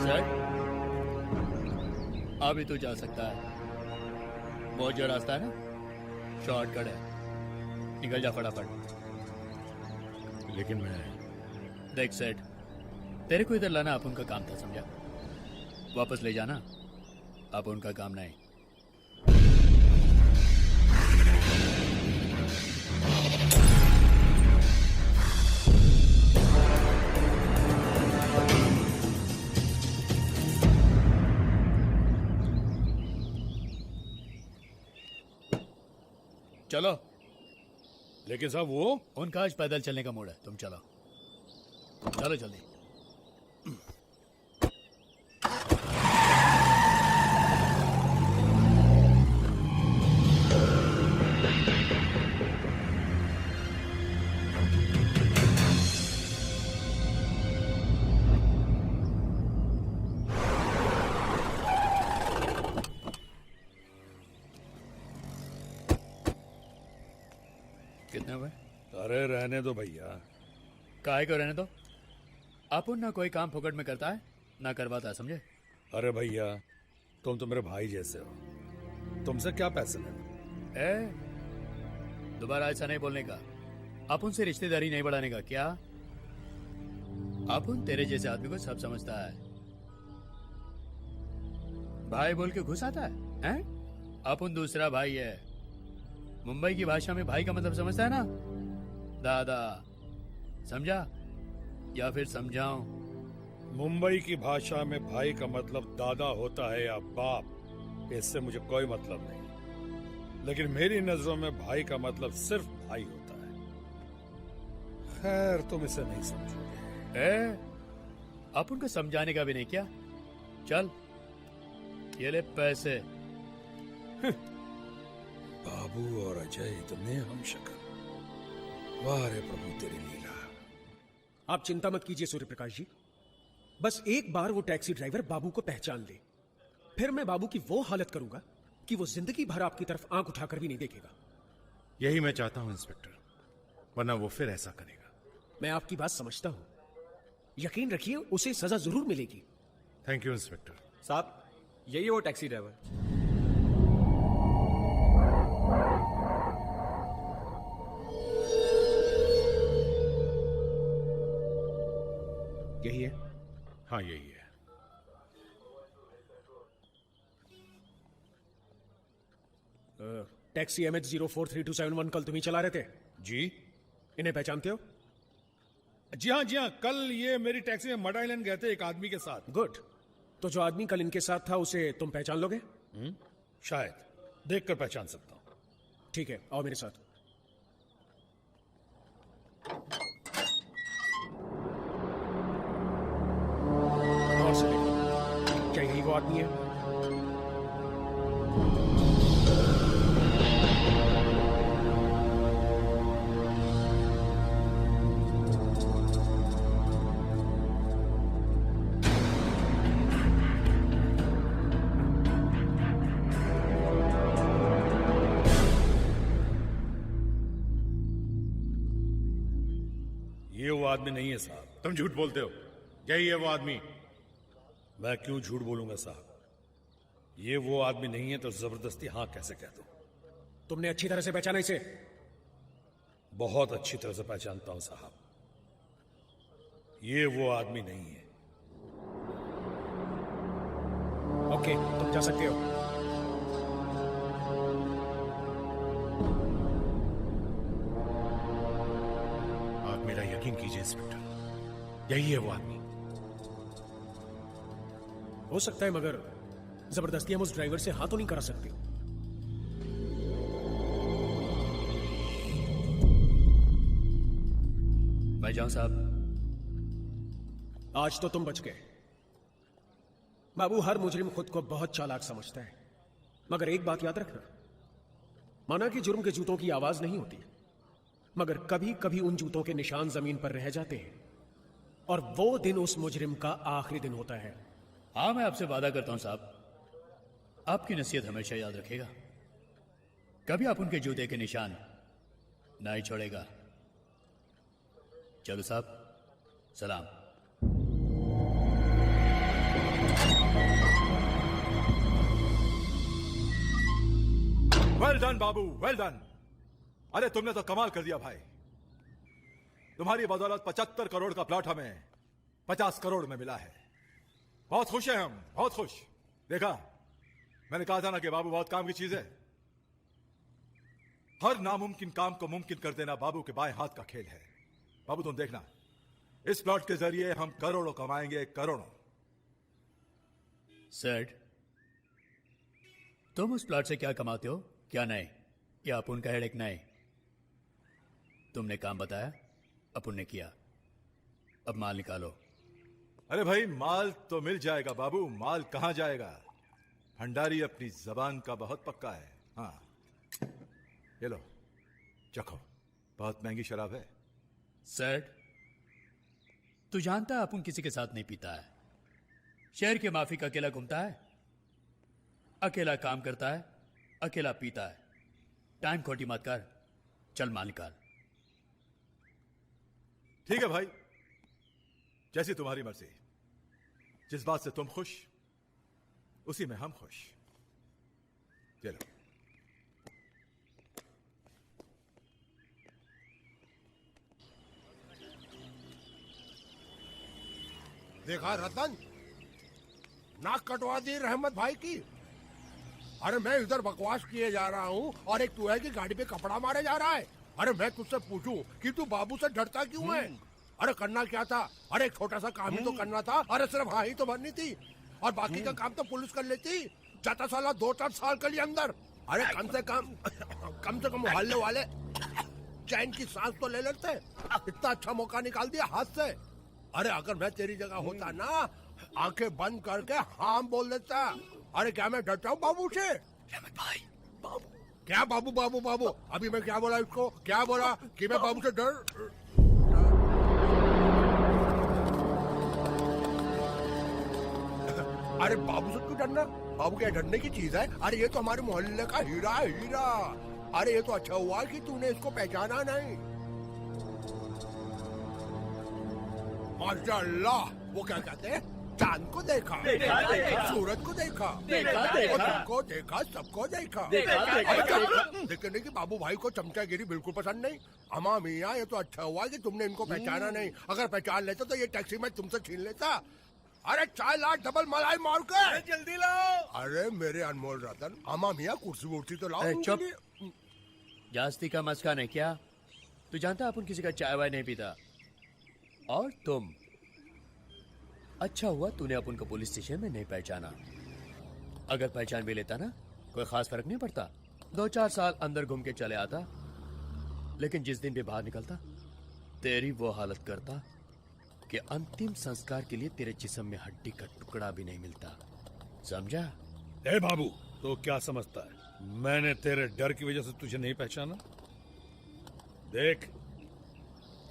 Speaker 1: सर अभी तो जा सकता है, बहुत जो रास्ता है ना, शॉर्टकट है, निकल जा फटाफट।
Speaker 12: लेकिन मैं
Speaker 1: देख सेठ, तेरे को इधर लाना अपन का काम था, समझा? वापस ले जाना अब उनका काम नहीं। चलो।
Speaker 3: लेकिन साहब वो
Speaker 1: उनका आज पैदल चलने का मूड है, तुम चलो चलो जल्दी। कितने हुए?
Speaker 3: अरे रहने दो भैया।
Speaker 1: काहे को रहने दो? अपन ना कोई काम फुकट में करता है ना करवाता है, समझे?
Speaker 3: अरे भैया, तुम तो मेरे भाई जैसे हो, तुमसे क्या पैसे लेना?
Speaker 1: दोबारा ऐसा नहीं बोलने का। अपन से रिश्तेदारी नहीं बढ़ाने का। क्या अपन तेरे जैसे आदमी को सब समझता है? भाई बोल के घुस आता है? अपन दूसरा भाई है। मुंबई की भाषा में भाई का मतलब समझता है ना? दादा। समझा या फिर समझाऊं?
Speaker 3: मुंबई की भाषा में भाई का मतलब दादा होता है या बाप, इससे मुझे कोई मतलब नहीं। लेकिन मेरी नजरों में भाई का मतलब सिर्फ भाई होता है। खैर, तुम इसे नहीं समझोगे।
Speaker 1: अपन को समझाने का भी नहीं क्या? चल ये ले पैसे।
Speaker 3: बाबू और अजय इतने हम शक्ल। वाह रे प्रभु तेरी लीला।
Speaker 6: आप चिंता मत कीजिए सूर्य प्रकाश जी, बस एक बार वो टैक्सी ड्राइवर बाबू को पहचान ले, फिर मैं बाबू की वो हालत करूंगा कि वो जिंदगी भर आपकी तरफ आंख उठाकर भी नहीं देखेगा।
Speaker 12: यही मैं चाहता हूं इंस्पेक्टर, वरना वो फिर ऐसा करेगा।
Speaker 6: मैं आपकी बात समझता हूं, यकीन रखिए उसे सजा जरूर मिलेगी।
Speaker 12: थैंक यू इंस्पेक्टर
Speaker 2: साहब। यही वो टैक्सी ड्राइवर।
Speaker 6: यही है?
Speaker 12: हाँ यही है।
Speaker 6: टैक्सी MH043271 कल तुम ही चला रहे थे?
Speaker 3: जी।
Speaker 6: इन्हें पहचानते हो?
Speaker 3: जी हाँ जी हाँ, कल ये मेरी टैक्सी में मड आइलैंड गए थे एक आदमी के साथ।
Speaker 6: गुड। तो जो आदमी कल इनके साथ था उसे तुम पहचान लोगे?
Speaker 3: शायद देखकर पहचान सकता हूं।
Speaker 6: ठीक है, आओ मेरे साथ। और से देखो, क्या यही वो आदमी है?
Speaker 3: ये वो आदमी नहीं है साहब।
Speaker 12: तुम झूठ बोलते हो। यही है वो आदमी।
Speaker 3: मैं क्यों झूठ बोलूंगा साहब? ये वो आदमी नहीं है तो जबरदस्ती हाँ कैसे कह दूं?
Speaker 6: तुमने अच्छी तरह से पहचाना इसे?
Speaker 3: बहुत अच्छी तरह से पहचानता हूं साहब। ये वो आदमी नहीं है।
Speaker 6: ओके, तुम जा सकते हो।
Speaker 12: आप मेरा यकीन कीजिए इंस्पेक्टर, यही है वो आदमी।
Speaker 6: हो सकता है, मगर जबरदस्ती हम उस ड्राइवर से हाँ तो नहीं करा सकते।
Speaker 1: मैं जाऊं साहब?
Speaker 6: आज तो तुम बच गए। बाबू, हर मुजरिम खुद को बहुत चालाक समझता है, मगर एक बात याद रखना, माना कि जुर्म के जूतों की आवाज नहीं होती, मगर कभी कभी उन जूतों के निशान जमीन पर रह जाते हैं, और वो दिन उस मुजरिम का आखिरी दिन होता है।
Speaker 1: हाँ, मैं आपसे वादा करता हूं साहब, आपकी नसीहत हमेशा याद रखेगा। कभी आप उनके जूते के निशान नहीं छोड़ेगा। चलो साहब, सलाम।
Speaker 9: वेल डन बाबू, वेल डन। अरे तुमने तो कमाल कर दिया भाई। तुम्हारी बदौलत 75 करोड़ का प्लॉट हमें 50 करोड़ में मिला है। बहुत खुश हैं हम, बहुत खुश। देखा, मैंने कहा था ना कि बाबू बहुत काम की चीज है। हर नामुमकिन काम को मुमकिन कर देना बाबू के बाएं हाथ का खेल है। बाबू तुम देखना, इस प्लॉट के जरिए हम करोड़ों कमाएंगे, करोड़ों।
Speaker 1: सेठ, तुम उस प्लॉट से क्या कमाते हो? क्या नहीं? या अपुन का हेडेक नहीं? तुमने काम बताया, अपुन ने किया। अब माल निकालो।
Speaker 9: अरे भाई, माल तो मिल जाएगा बाबू, माल कहां जाएगा? भंडारी अपनी जबान का बहुत पक्का है। हाँ, ये लो, चखो, बहुत महंगी शराब है।
Speaker 1: सेठ, तू जानता है अपुन किसी के साथ नहीं पीता है। शहर के माफिक अकेला घूमता है, अकेला काम करता है, अकेला पीता है। टाइम खोटी मत कर, चल माल निकाल।
Speaker 9: ठीक है भाई, जैसी तुम्हारी मर्जी। जिस बात से तुम खुश, उसी में हम खुश। चलो।
Speaker 8: देखा रतन, नाक कटवा दी रहमत भाई की। अरे मैं इधर बकवास किए जा रहा हूँ और एक तू है कि गाड़ी पे कपड़ा मारे जा रहा है। अरे मैं तुझसे पूछूं कि तू बाबू से डरता क्यों है? अरे करना क्या था? अरे एक छोटा सा काम ही तो करना था। अरे सिर्फ हाँ ही तो भरनी थी और बाकी का काम तो पुलिस कर लेती। जाता साला 2-4 साल के लिए अंदर। अरे कम से कम मोहल्ले वाले चैन की सांस तो ले लेते। इतना अच्छा मौका निकाल दिया हाथ से। अरे अगर मैं तेरी जगह होता ना, आंखें बंद करके हाँ बोल देता। अरे क्या मैं डरता हूँ बाबू से? भाई बाबू क्या बाबू बाबू बाबू? अभी मैं क्या बोला इसको? क्या बोला कि मैं बाबू से डर? अरे बाबू से क्यों डरना? बाबू क्या डरने की चीज है? अरे ये तो हमारे मोहल्ले का हीरा है, हीरा। अरे ये तो अच्छा हुआ कि तूने इसको पहचाना नहीं। माशाअल्लाह, वो क्या कहते हैं, चांद को देखा, सूरज को देखा, सबको देखा, सबको देखा। देखने की बाबू भाई को चमचागिरी बिल्कुल पसंद नहीं। अमा मियाँ, ये तो अच्छा हुआ कि तुमने इनको पहचाना नहीं। अगर पहचान लेते तो ये टैक्सी में तुमसे छीन लेता। अरे 4 लाख डबल मलाई मार के जल्दी लाओ। अरे मेरे अनमोल रतन, अमा मियाँ कुर्सी वुर्सी तो लाओ।
Speaker 1: चुप, जास्ती का मस्का नहीं क्या? तू जानता अपन किसी का चाय वाय नहीं पीता। और तुम, अच्छा हुआ तूने अपन को पुलिस स्टेशन में नहीं पहचाना। अगर पहचान भी लेता ना, कोई खास फर्क नहीं पड़ता। 2-4 साल अंदर घूम के चले आता, लेकिन जिस दिन भी बाहर निकलता तेरी वो हालत करता कि अंतिम संस्कार के लिए तेरे जिस्म में हड्डी का टुकड़ा भी नहीं मिलता। समझा?
Speaker 3: ए बाबू, तो क्या समझता है मैंने तेरे डर की वजह से तुझे नहीं पहचाना? देख,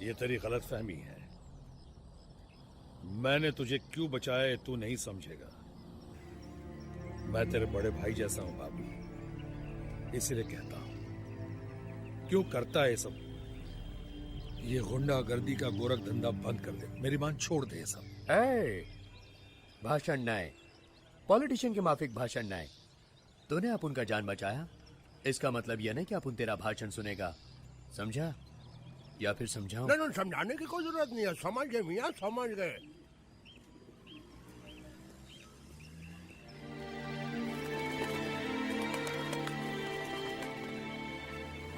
Speaker 3: ये तेरी गलत फहमी है। मैंने तुझे क्यों बचाया है तू नहीं समझेगा। मैं तेरे बड़े भाई जैसा हूं बाबू, इसलिए कहता हूं। क्यों करता है ये सब? ये गुंडागर्दी का गोरख धंधा बंद कर दे, मेरी मान छोड़ दे ये सब।
Speaker 1: भाषण नाय, पॉलिटिशियन के माफिक भाषण नाय। तूने अपन का जान बचाया, इसका मतलब यह नहीं कि अपन तेरा भाषण सुनेगा। समझा या फिर समझाऊं?
Speaker 8: नहीं, समझाने की कोई जरूरत नहीं है। समझ गए मियाँ, समझ गए।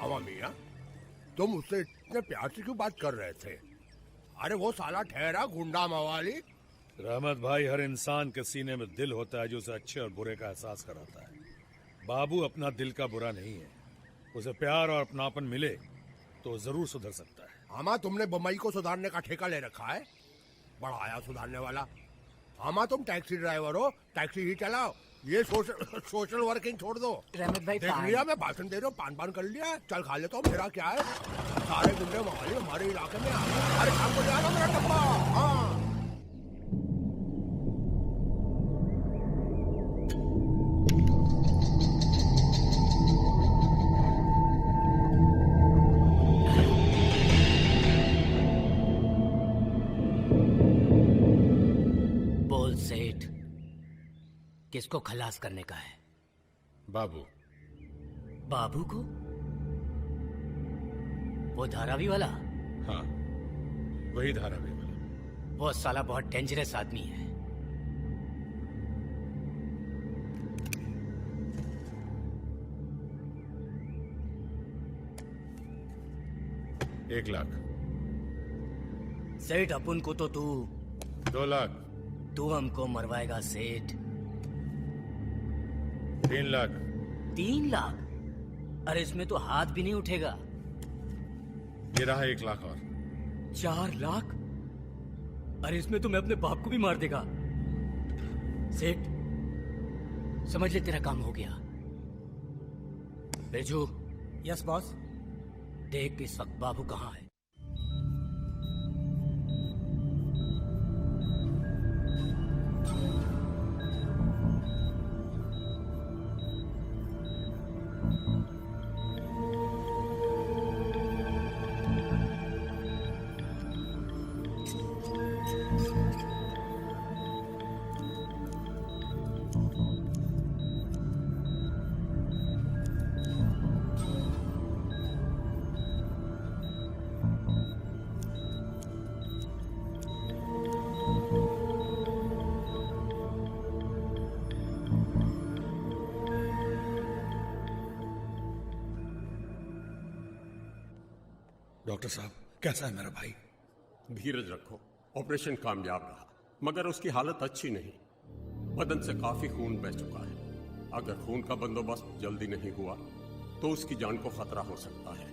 Speaker 8: अवा मियाँ, तुम मुझसे इतने प्यार से क्यों बात कर रहे थे? अरे वो साला ठहरा गुंडा मवाली।
Speaker 3: रहमत भाई, हर इंसान के सीने में दिल होता है जो उसे अच्छे और बुरे का एहसास कराता है। बाबू अपना दिल का बुरा नहीं है। उसे प्यार और अपनापन मिले तो जरूर सुधर सकता है।
Speaker 8: आमा, तुमने बम्बई को सुधारने का ठेका ले रखा है। बड़ा आया सुधारने वाला। आमा, तुम टैक्सी ड्राइवर हो, टैक्सी ही चलाओ। ये सोशल वर्किंग छोड़ दो।
Speaker 14: रहमत भाई,
Speaker 8: देख लिया मैं भाषण दे रहा हूँ, पान कर लिया। चल खा लेता हूँ। मेरा क्या है, सारे गुंडे मोहल्ले हमारे इलाके में आ गए। अरे शाम को जाना मेरा डब्बा। हाँ,
Speaker 14: बोल सेठ, किसको खलास करने का है?
Speaker 12: बाबू।
Speaker 14: बाबू को? वो धारावी वाला?
Speaker 12: हाँ, वही धारावी वाला।
Speaker 14: वो साला बहुत डेंजरस आदमी है।
Speaker 12: एक लाख।
Speaker 14: सेठ, अपन को तो तू
Speaker 12: 2 लाख।
Speaker 14: तू हमको मरवाएगा सेठ।
Speaker 12: 3 लाख।
Speaker 14: 3 लाख? अरे इसमें तो हाथ भी नहीं उठेगा।
Speaker 12: ये रहा 1 लाख और।
Speaker 2: 4 लाख? अरे इसमें तो मैं अपने बाप को भी मार देगा। सेठ, समझ ले तेरा काम हो गया। बेजू।
Speaker 14: Yes boss. देख इस वक्त बाबू कहाँ है।
Speaker 3: डॉक्टर साहब, कैसा है मेरा भाई?
Speaker 15: धीरज रखो, ऑपरेशन कामयाब रहा, मगर उसकी हालत अच्छी नहीं। बदन से काफी खून बह चुका है। अगर खून का बंदोबस्त जल्दी नहीं हुआ तो उसकी जान को खतरा हो सकता है।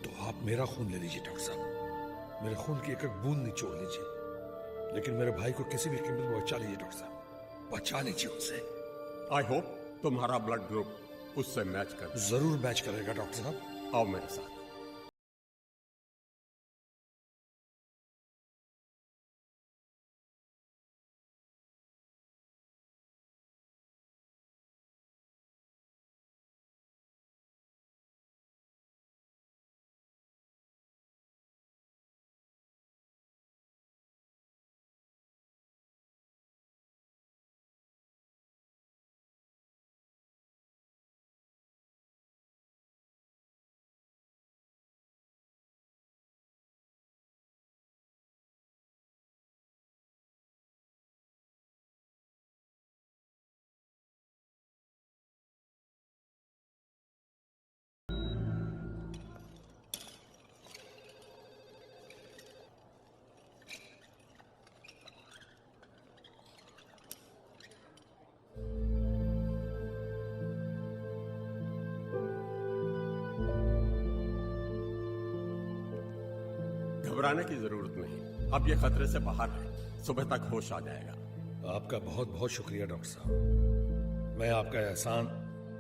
Speaker 3: तो आप मेरा खून ले लीजिए डॉक्टर साहब, मेरे खून की एक एक बूंद निचोड़ लीजिए, लेकिन मेरे भाई को किसी भी कीमत में बचा लीजिए डॉक्टर साहब, बचा लीजिए उससे।
Speaker 15: आई होप तुम्हारा ब्लड ग्रुप उससे मैच कर।
Speaker 3: जरूर मैच करेगा डॉक्टर साहब।
Speaker 15: आओ मेरे साथ। घबराने की जरूरत नहीं, अब ये खतरे से बाहर है, सुबह तक होश आ जाएगा।
Speaker 3: आपका बहुत बहुत शुक्रिया डॉक्टर साहब, मैं आपका एहसान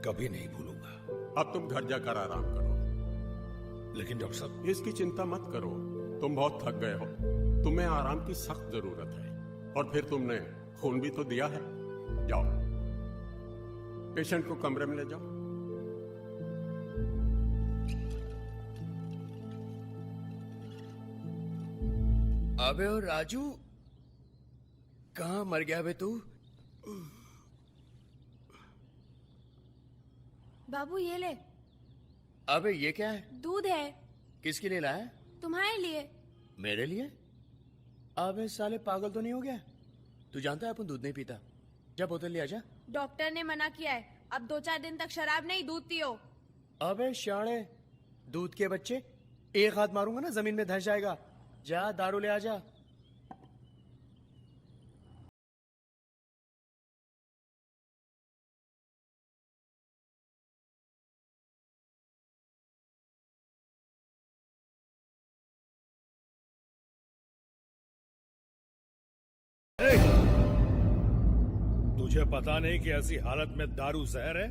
Speaker 3: कभी नहीं भूलूंगा।
Speaker 15: अब तुम घर जाकर आराम करो।
Speaker 3: लेकिन डॉक्टर साहब,
Speaker 15: इसकी चिंता मत करो, तुम बहुत थक गए हो, तुम्हें आराम की सख्त जरूरत है। और फिर तुमने खून भी तो दिया है। जाओ, पेशेंट को कमरे में ले जाओ।
Speaker 1: अबे ओ राजू, कहाँ मर गया बे तू?
Speaker 5: बाबू ये ले।
Speaker 1: अबे ये क्या है?
Speaker 5: दूध है।
Speaker 1: किसके लिए लाया?
Speaker 5: तुम्हारे लिए।
Speaker 1: मेरे लिए? अबे साले पागल तो नहीं हो गया? तू जानता है अपन दूध नहीं पीता। जा बोतल ले आजा।
Speaker 5: डॉक्टर ने मना किया है, अब 2-4 दिन तक शराब नहीं, दूध पियो।
Speaker 1: अबे शाणे, दूध के बच्चे, एक हाथ मारूंगा ना जमीन में धंस जाएगा। जा दारू ले आजा।
Speaker 3: तुझे पता नहीं कि ऐसी हालत में दारू जहर है?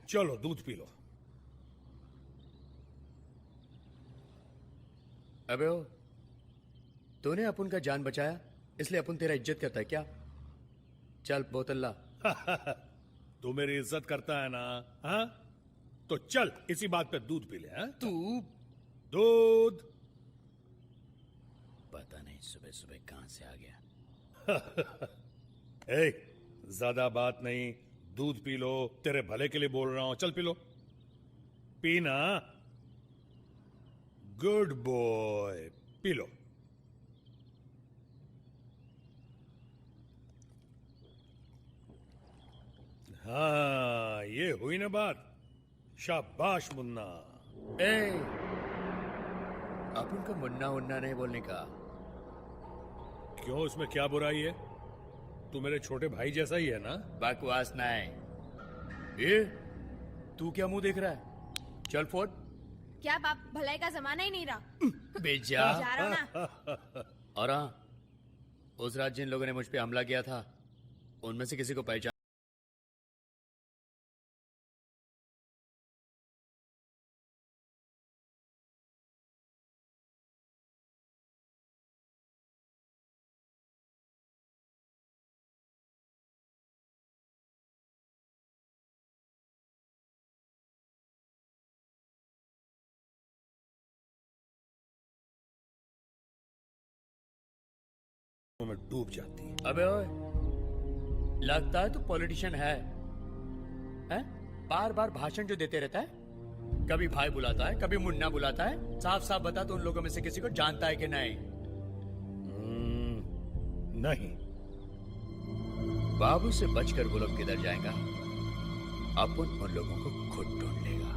Speaker 3: चलो दूध पी लो।
Speaker 1: अबे ओ, तूने अपन का जान बचाया इसलिए अपन तेरा इज्जत करता है क्या? चल बोतल ला।
Speaker 3: तू मेरी इज्जत करता है ना? हाँ, तो चल इसी बात पे दूध पी ले। हाँ?
Speaker 1: तू
Speaker 3: दूध।
Speaker 1: पता नहीं सुबह सुबह कहां से आ गया।
Speaker 3: ए, ज्यादा बात नहीं, दूध पी लो, तेरे भले के लिए बोल रहा हूं। चल पी लो, पीना। Good boy, P low. हाँ, ये हुई ना बात। शाबाश मुन्ना।
Speaker 1: ए, अपन को मुन्ना उन्ना नहीं बोलने का।
Speaker 3: क्यों, इसमें क्या बुराई है? तू मेरे छोटे भाई जैसा ही है ना?
Speaker 1: बकवास नहीं। ये तू क्या मुंह देख रहा है? चल फोड़।
Speaker 5: क्या बाप, भलाई का जमाना ही नहीं रहा।
Speaker 1: बेजा।
Speaker 5: जा रहा हूं ना।
Speaker 1: और हाँ, उस रात जिन लोगों ने मुझ पे हमला किया था उनमें से किसी को पहचान
Speaker 3: में डूब जाती है।
Speaker 1: अबे ओए, लगता है तू पॉलिटिशियन है? बार बार भाषण जो देते रहता है, कभी भाई बुलाता है, कभी मुन्ना बुलाता है। साफ साफ बता तो उन लोगों में से किसी को जानता है कि नहीं?
Speaker 3: नहीं।
Speaker 1: बाबू से बचकर वो लोग किधर जाएगा? अपन उन लोगों को खुद ढूंढ लेगा।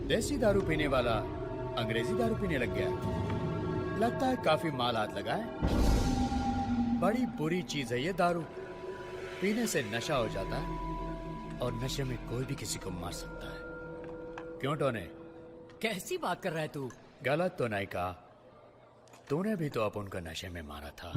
Speaker 1: देसी दारू पीने वाला अंग्रेजी दारू पीने लग गया। लगता है काफी माल हाथ लगा है। बड़ी बुरी चीज है ये दारू। पीने से नशा हो जाता है और नशे में कोई भी किसी को मार सकता है। क्यों टोने?
Speaker 14: कैसी बात कर रहा है तू?
Speaker 1: गलत तो नहीं कहा। तूने भी तो अपन को नशे में मारा था।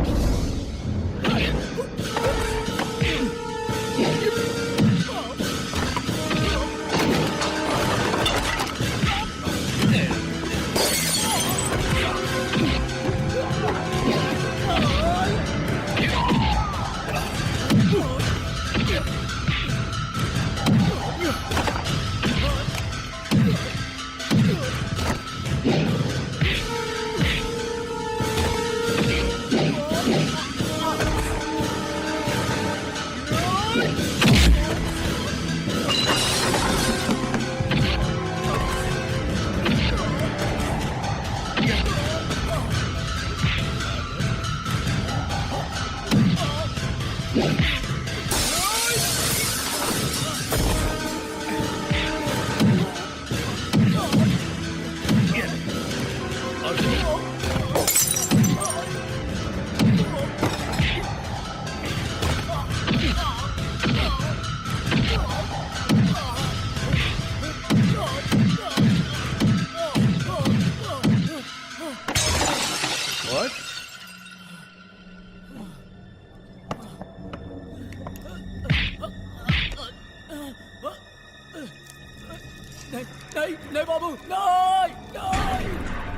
Speaker 2: नहीं नहीं बाबू, नहीं नहीं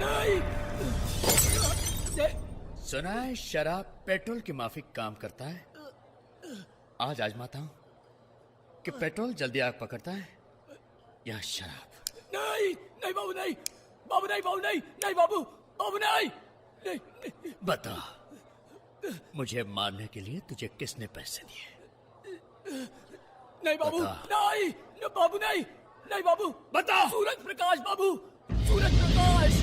Speaker 2: नहीं।
Speaker 1: सुना है शराब पेट्रोल की माफिक काम करता है। आज आजमाता हूं कि पेट्रोल जल्दी आग पकड़ता है या शराब।
Speaker 2: नहीं नहीं बाबू, नहीं बाबू, नहीं बाबू, नहीं नहीं बाबू, बाबू नहीं, नहीं, नहीं।
Speaker 1: बता, मुझे मारने के लिए तुझे किसने पैसे दिए?
Speaker 2: नहीं बाबू, नहीं बाबू, नहीं नहीं बाबू,
Speaker 1: बता।
Speaker 2: सूरज प्रकाश बाबू, सूरज प्रकाश।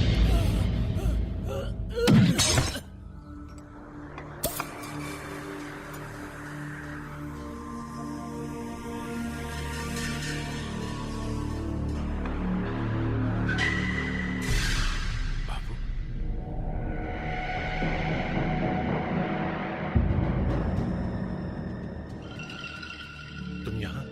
Speaker 6: तुम यहां?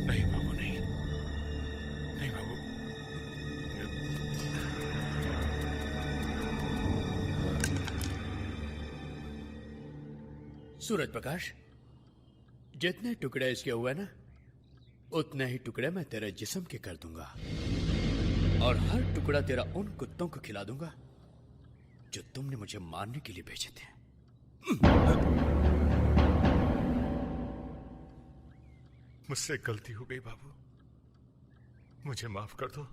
Speaker 3: नहीं बाबू, नहीं नहीं बाबू।
Speaker 1: सूरज प्रकाश, जितने टुकड़े इसके हुए ना, उतने ही टुकड़े मैं तेरे जिस्म के कर दूंगा और हर टुकड़ा तेरा उन कुत्तों को खिला दूंगा जो तुमने मुझे मारने के लिए भेजे थे।
Speaker 12: मुझसे गलती हो गई बाबू, मुझे माफ कर दो।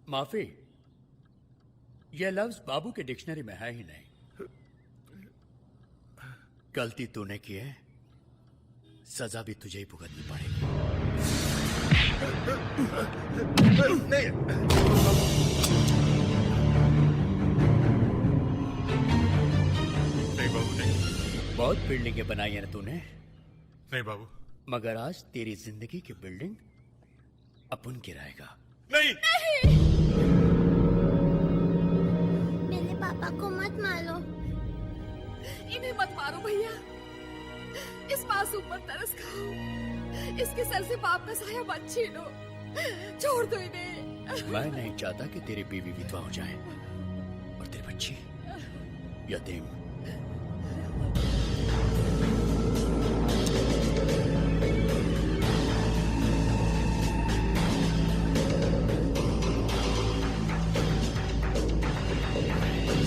Speaker 1: माफी? यह लफ्ज बाबू के डिक्शनरी में है ही नहीं। गलती तूने की है, सजा भी तुझे ही भुगतनी पड़ेगी।
Speaker 12: नहीं बाबू, नहीं।
Speaker 1: बहुत बिल्डिंगें बनाई है ना तूने।
Speaker 12: नहीं बाबू,
Speaker 1: मगर आज तेरी जिंदगी की बिल्डिंग अपन गिराएगा।
Speaker 12: नहीं,
Speaker 4: पापा को मत मारो।
Speaker 5: इन्हें मत मारो भैया, इस मासूम पर तरस खाओ, इसके सर से पाप का साया मत छीनो, छोड़ दो इन्हें।
Speaker 1: मैं नहीं चाहता कि तेरी बीवी विधवा हो जाए और तेरी बच्ची यतीम।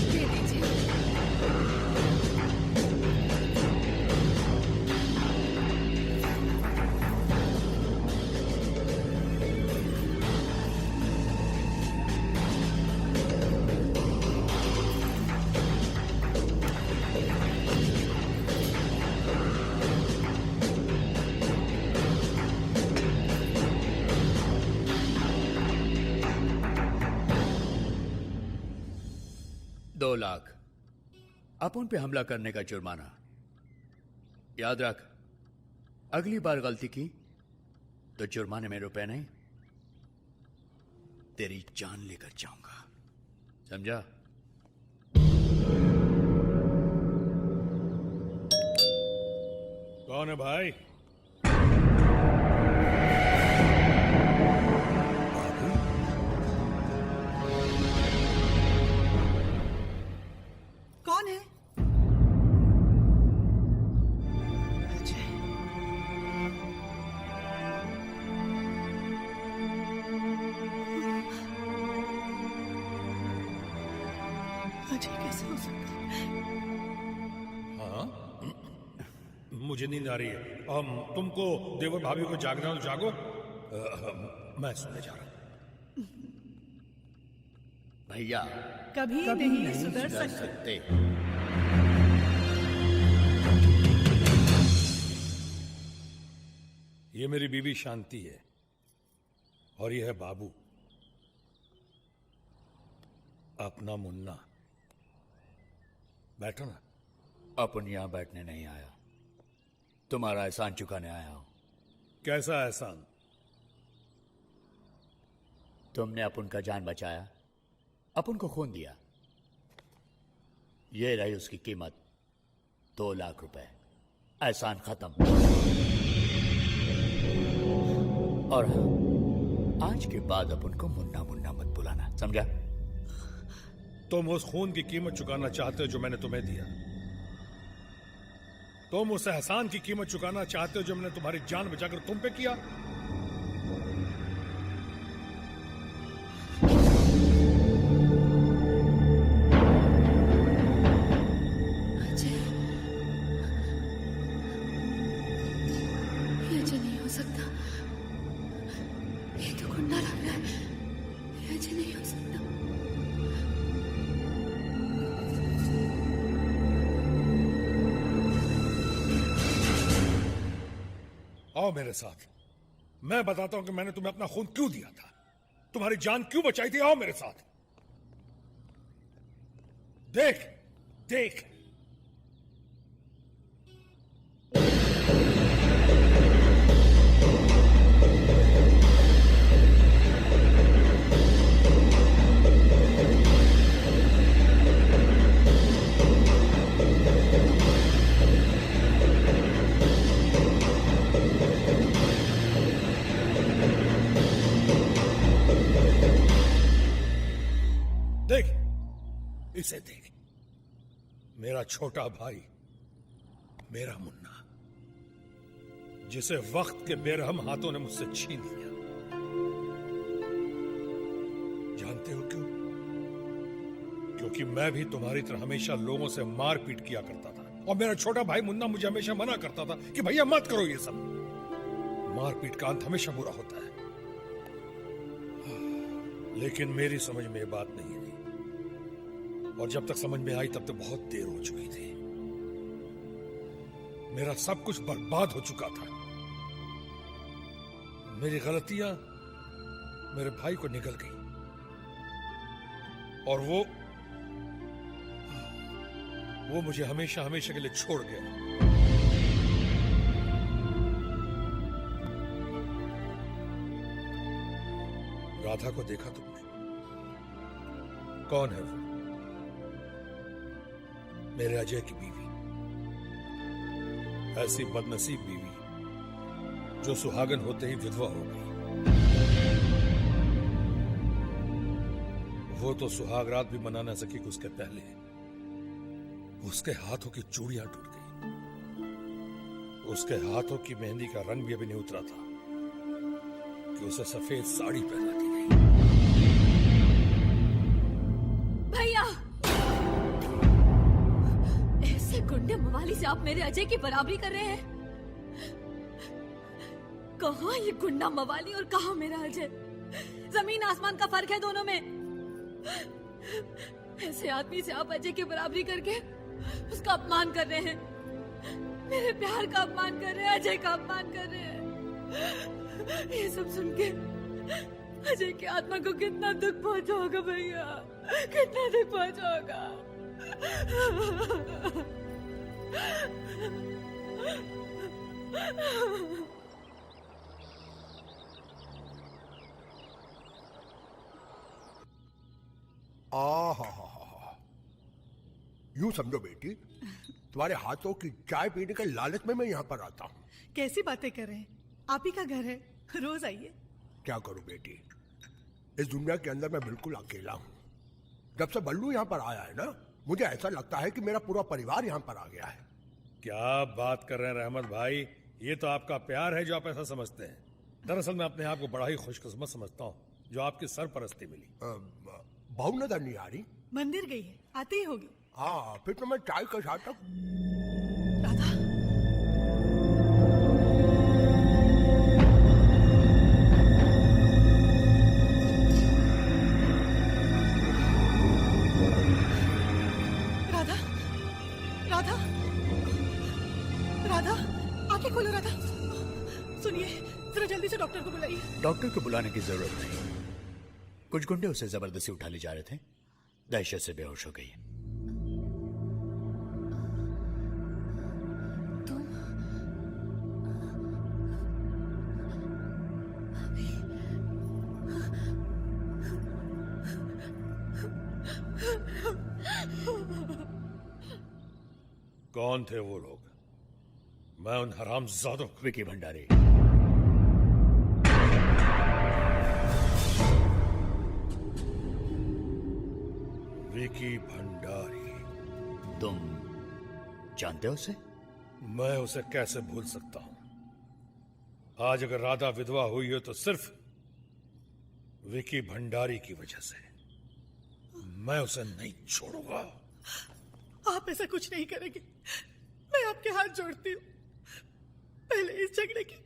Speaker 5: दे दीजिए।
Speaker 1: 2 लाख अपन पे हमला करने का जुर्माना। याद रख, अगली बार गलती की तो जुर्माने में रुपए नहीं, तेरी जान लेकर जाऊंगा, समझा?
Speaker 3: कौन है भाई?
Speaker 10: कौन है? अजय कैसे हो सकता है?
Speaker 3: हाँ, मुझे नींद आ रही है। तुमको देवर भाभी को जागना हो जागो, मैं सोने जा रहा हूं।
Speaker 1: भैया
Speaker 10: कभी नहीं सुधर सकते।
Speaker 3: ये मेरी बीवी शांति है और ये है बाबू, अपना मुन्ना। बैठो ना।
Speaker 1: अपन यहां बैठने नहीं आया, तुम्हारा एहसान चुकाने आया हूं।
Speaker 3: कैसा एहसान?
Speaker 1: तुमने अपन का जान बचाया, अपन को खून दिया, ये रही उसकी कीमत, 2 लाख रुपए। एहसान खत्म। और हाँ, आज के बाद अपन को मुन्ना मुन्ना मत बुलाना, समझा?
Speaker 3: तुम उस खून की कीमत चुकाना चाहते हो जो मैंने तुम्हें दिया। तुम उस एहसान की कीमत चुकाना चाहते हो जो मैंने तुम्हारी जान बचाकर तुम पे किया।
Speaker 5: ये नहीं हो सकता, ये तो गुंडा लग रहा है, ये नहीं हो सकता।
Speaker 3: आओ मेरे साथ, मैं बताता हूं कि मैंने तुम्हें अपना खून क्यों दिया था, तुम्हारी जान क्यों बचाई थी। आओ मेरे साथ। देख देख, देख, इसे देख, मेरा छोटा भाई, मेरा मुन्ना, जिसे वक्त के बेरहम हाथों ने मुझसे छीन लिया। जानते हो क्यों? क्योंकि मैं भी तुम्हारी तरह हमेशा लोगों से मारपीट किया करता था, और मेरा छोटा भाई मुन्ना मुझे हमेशा मना करता था कि भैया मत करो ये सब, मारपीट का अंत हमेशा बुरा होता है। लेकिन मेरी समझ में ये बात नहीं आई, और जब तक समझ में आई तब तक बहुत देर हो चुकी थी। मेरा सब कुछ बर्बाद हो चुका था। मेरी गलतियां मेरे भाई को निकल गई, और वो मुझे हमेशा हमेशा के लिए छोड़ गया। राधा को देखा तुमने? कौन है वो? मेरे अजय की बीवी, ऐसी बदनसीब बीवी जो सुहागन होते ही विधवा हो गई। वो तो सुहागरात भी मना न सकी कि उसके पहले उसके हाथों की चूड़ियां टूट गई, उसके हाथों की मेहंदी का रंग भी अभी नहीं उतरा था कि उसे सफेद साड़ी पहना दी गई।
Speaker 5: भैया, ऐसे गुंडे मवाली से आप मेरे अजय की बराबरी कर रहे हैं? कहाँ ये गुंडा मवाली और कहाँ मेरा अजय? जमीन आसमान का फर्क है दोनों में। ऐसे आदमी से आप अजय की बराबरी करके उसका अपमान कर रहे हैं, मेरे प्यार का अपमान कर रहे हैं, अजय का अपमान कर रहे हैं। ये सब सुन के अजय की आत्मा को कितना दुख पहुंचा होगा भैया, कितना दुख पहुंचा होगा।
Speaker 8: यूं समझो बेटी, तुम्हारे हाथों की चाय पीने के लालच में मैं यहाँ पर आता हूँ।
Speaker 10: कैसी बातें कर रहे हैं? आप ही का घर है, रोज आइए।
Speaker 8: क्या करूं बेटी, इस दुनिया के अंदर मैं बिल्कुल अकेला हूँ। जब से बल्लू यहाँ पर आया है ना, मुझे ऐसा लगता है कि मेरा पूरा परिवार यहाँ पर आ गया है।
Speaker 3: क्या बात कर रहे हैं रहमत भाई, ये तो आपका प्यार है जो आप ऐसा समझते हैं। दरअसल मैं अपने आप को बड़ा ही खुशकिस्मत समझता हूँ जो आपकी सरपरस्ती मिली।
Speaker 8: बहू नजर नहीं आ रही?
Speaker 10: मंदिर गई है, आती ही होगी।
Speaker 8: हाँ, फिर तो मैं चाय के साथ
Speaker 10: राधा, राधा, राधा, राधा, आंखें खोलो राधा। सुनिए, जरा जल्दी से डॉक्टर को बुलाइए।
Speaker 1: डॉक्टर को बुलाने की जरूरत नहीं। कुछ गुंडे उसे जबरदस्ती उठा ले जा रहे थे, दहशत से बेहोश हो गई।
Speaker 3: कौन थे वो लोग? मैं उन हरामजादों को।
Speaker 1: विकी भंडारी।
Speaker 3: विकी भंडारी।
Speaker 1: तुम जानते हो उसे?
Speaker 3: मैं उसे कैसे भूल सकता हूं? आज अगर राधा विधवा हुई हो तो सिर्फ विकी भंडारी की वजह से। मैं उसे नहीं छोड़ूंगा।
Speaker 10: आप ऐसा कुछ नहीं करेंगे, मैं आपके हाथ जोड़ती हूँ। पहले इस झगड़े की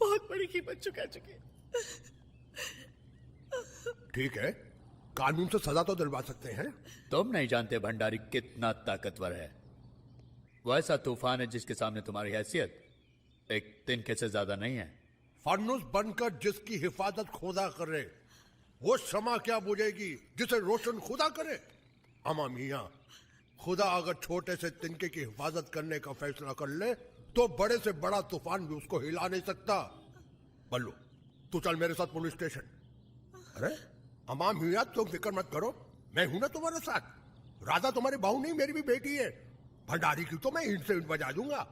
Speaker 10: बहुत बड़ी कीमत चुका चुकी है।
Speaker 8: ठीक है, कानून से सजा तो दिलवा सकते हैं।
Speaker 1: तुम नहीं जानते भंडारी कितना ताकतवर है। वो ऐसा तूफान है जिसके सामने तुम्हारी हैसियत एक तिनके से ज्यादा नहीं है।
Speaker 8: फर्नुस बनकर जिसकी हिफाजत खुदा करे, वो शमा क्या बुझेगी जिसे रोशन खुदा करे। अमा मियां, खुदा अगर छोटे से तिनके की हिफाजत करने का फैसला कर ले तो बड़े से बड़ा तूफान भी उसको हिला नहीं सकता। बल्लू, तू चल मेरे साथ पुलिस स्टेशन। अरे अमा मियां, तुम फिक्र मत करो, मैं हूं ना तुम्हारे साथ। राधा तुम्हारी बहू नहीं, मेरी भी बेटी है। भंडारी की तो मैं ईंट से ईंट बजा दूंगा।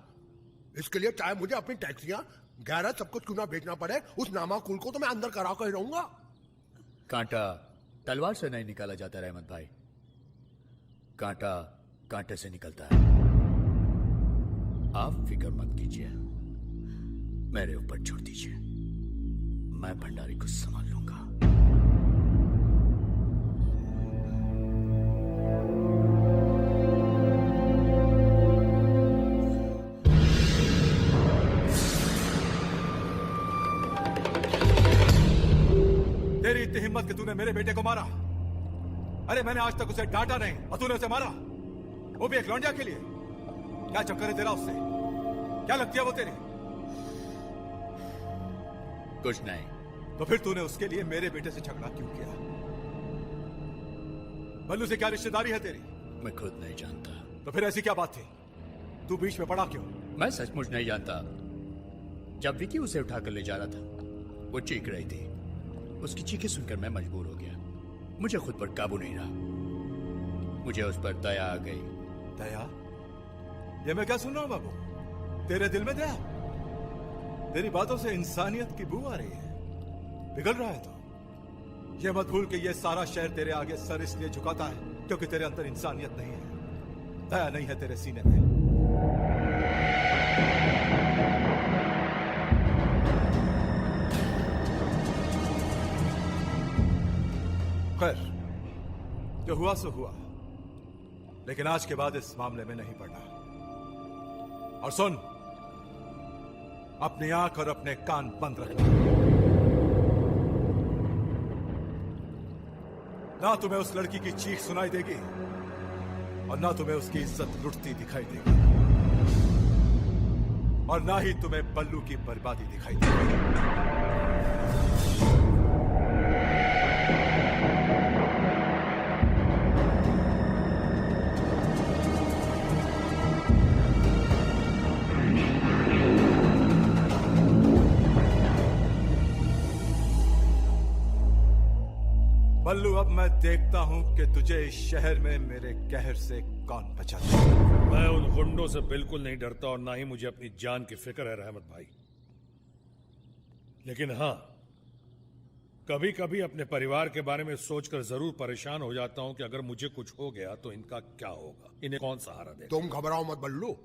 Speaker 8: इसके लिए चाहे मुझे अपनी टैक्सियां, गैराज सब कुछ क्यों ना भेजना पड़े, उस नामाकुल को तो मैं अंदर करा कर ही रहूंगा।
Speaker 1: कांटा तलवार से नहीं निकाला जाता रहमत भाई, कांटा कांटे से निकलता है। आप फिक्र मत कीजिए, मेरे ऊपर छोड़ दीजिए, मैं भंडारी को संभाल लूंगा।
Speaker 9: तेरी इतनी हिम्मत कि तूने मेरे बेटे को मारा? अरे मैंने आज तक उसे डांटा नहीं और तूने उसे मारा, वो भी एक लौंडिया के लिए। क्या चक्कर है तेरा उससे? क्या लगती है वो तेरी?
Speaker 1: कुछ नहीं।
Speaker 9: तो फिर तूने उसके लिए मेरे बेटे से झगड़ा क्यों किया? बल्लू से क्या रिश्तेदारी है तेरी?
Speaker 1: मैं खुद नहीं जानता।
Speaker 9: तो फिर ऐसी क्या बात थी? तू बीच में पड़ा क्यों?
Speaker 1: मैं सचमुच नहीं जानता। जब विकी उसे उठाकर ले जा रहा था, वो चीख रही थी। उसकी चीखें सुनकर मैं मजबूर हो गया। मुझे खुद पर काबू नहीं रहा। मुझे उस पर दया आ गई।
Speaker 9: दया? ये मैं क्या सुन रहा हूं बाबू? तेरे दिल में दया? तेरी बातों से इंसानियत की बू आ रही है। पिघल रहा है तो ये मत भूल कि ये सारा शहर तेरे आगे सर इसलिए झुकाता है क्योंकि तेरे अंदर इंसानियत नहीं है, दया नहीं है तेरे सीने में। खैर, जो हुआ सो हुआ, लेकिन आज के बाद इस मामले में नहीं पड़ना। और सुन, अपनी आंख और अपने कान बंद रखना। ना तुम्हें उस लड़की की चीख सुनाई देगी और ना तुम्हें उसकी इज्जत लुटती दिखाई देगी, और ना ही तुम्हें बल्लू की बर्बादी दिखाई देगी। बल्लू, अब मैं देखता हूं कि तुझे इस शहर में मेरे कहर से कौन बचाता है।
Speaker 3: मैं उन गुंडों से बिल्कुल नहीं डरता और ना ही मुझे अपनी जान की फिक्र है रहमत भाई। लेकिन हां, कभी कभी अपने परिवार के बारे में सोचकर जरूर परेशान हो जाता हूं कि अगर मुझे कुछ हो गया तो इनका क्या होगा, इन्हें कौन सहारा देगा।
Speaker 8: तुम घबराओ मत बल्लू,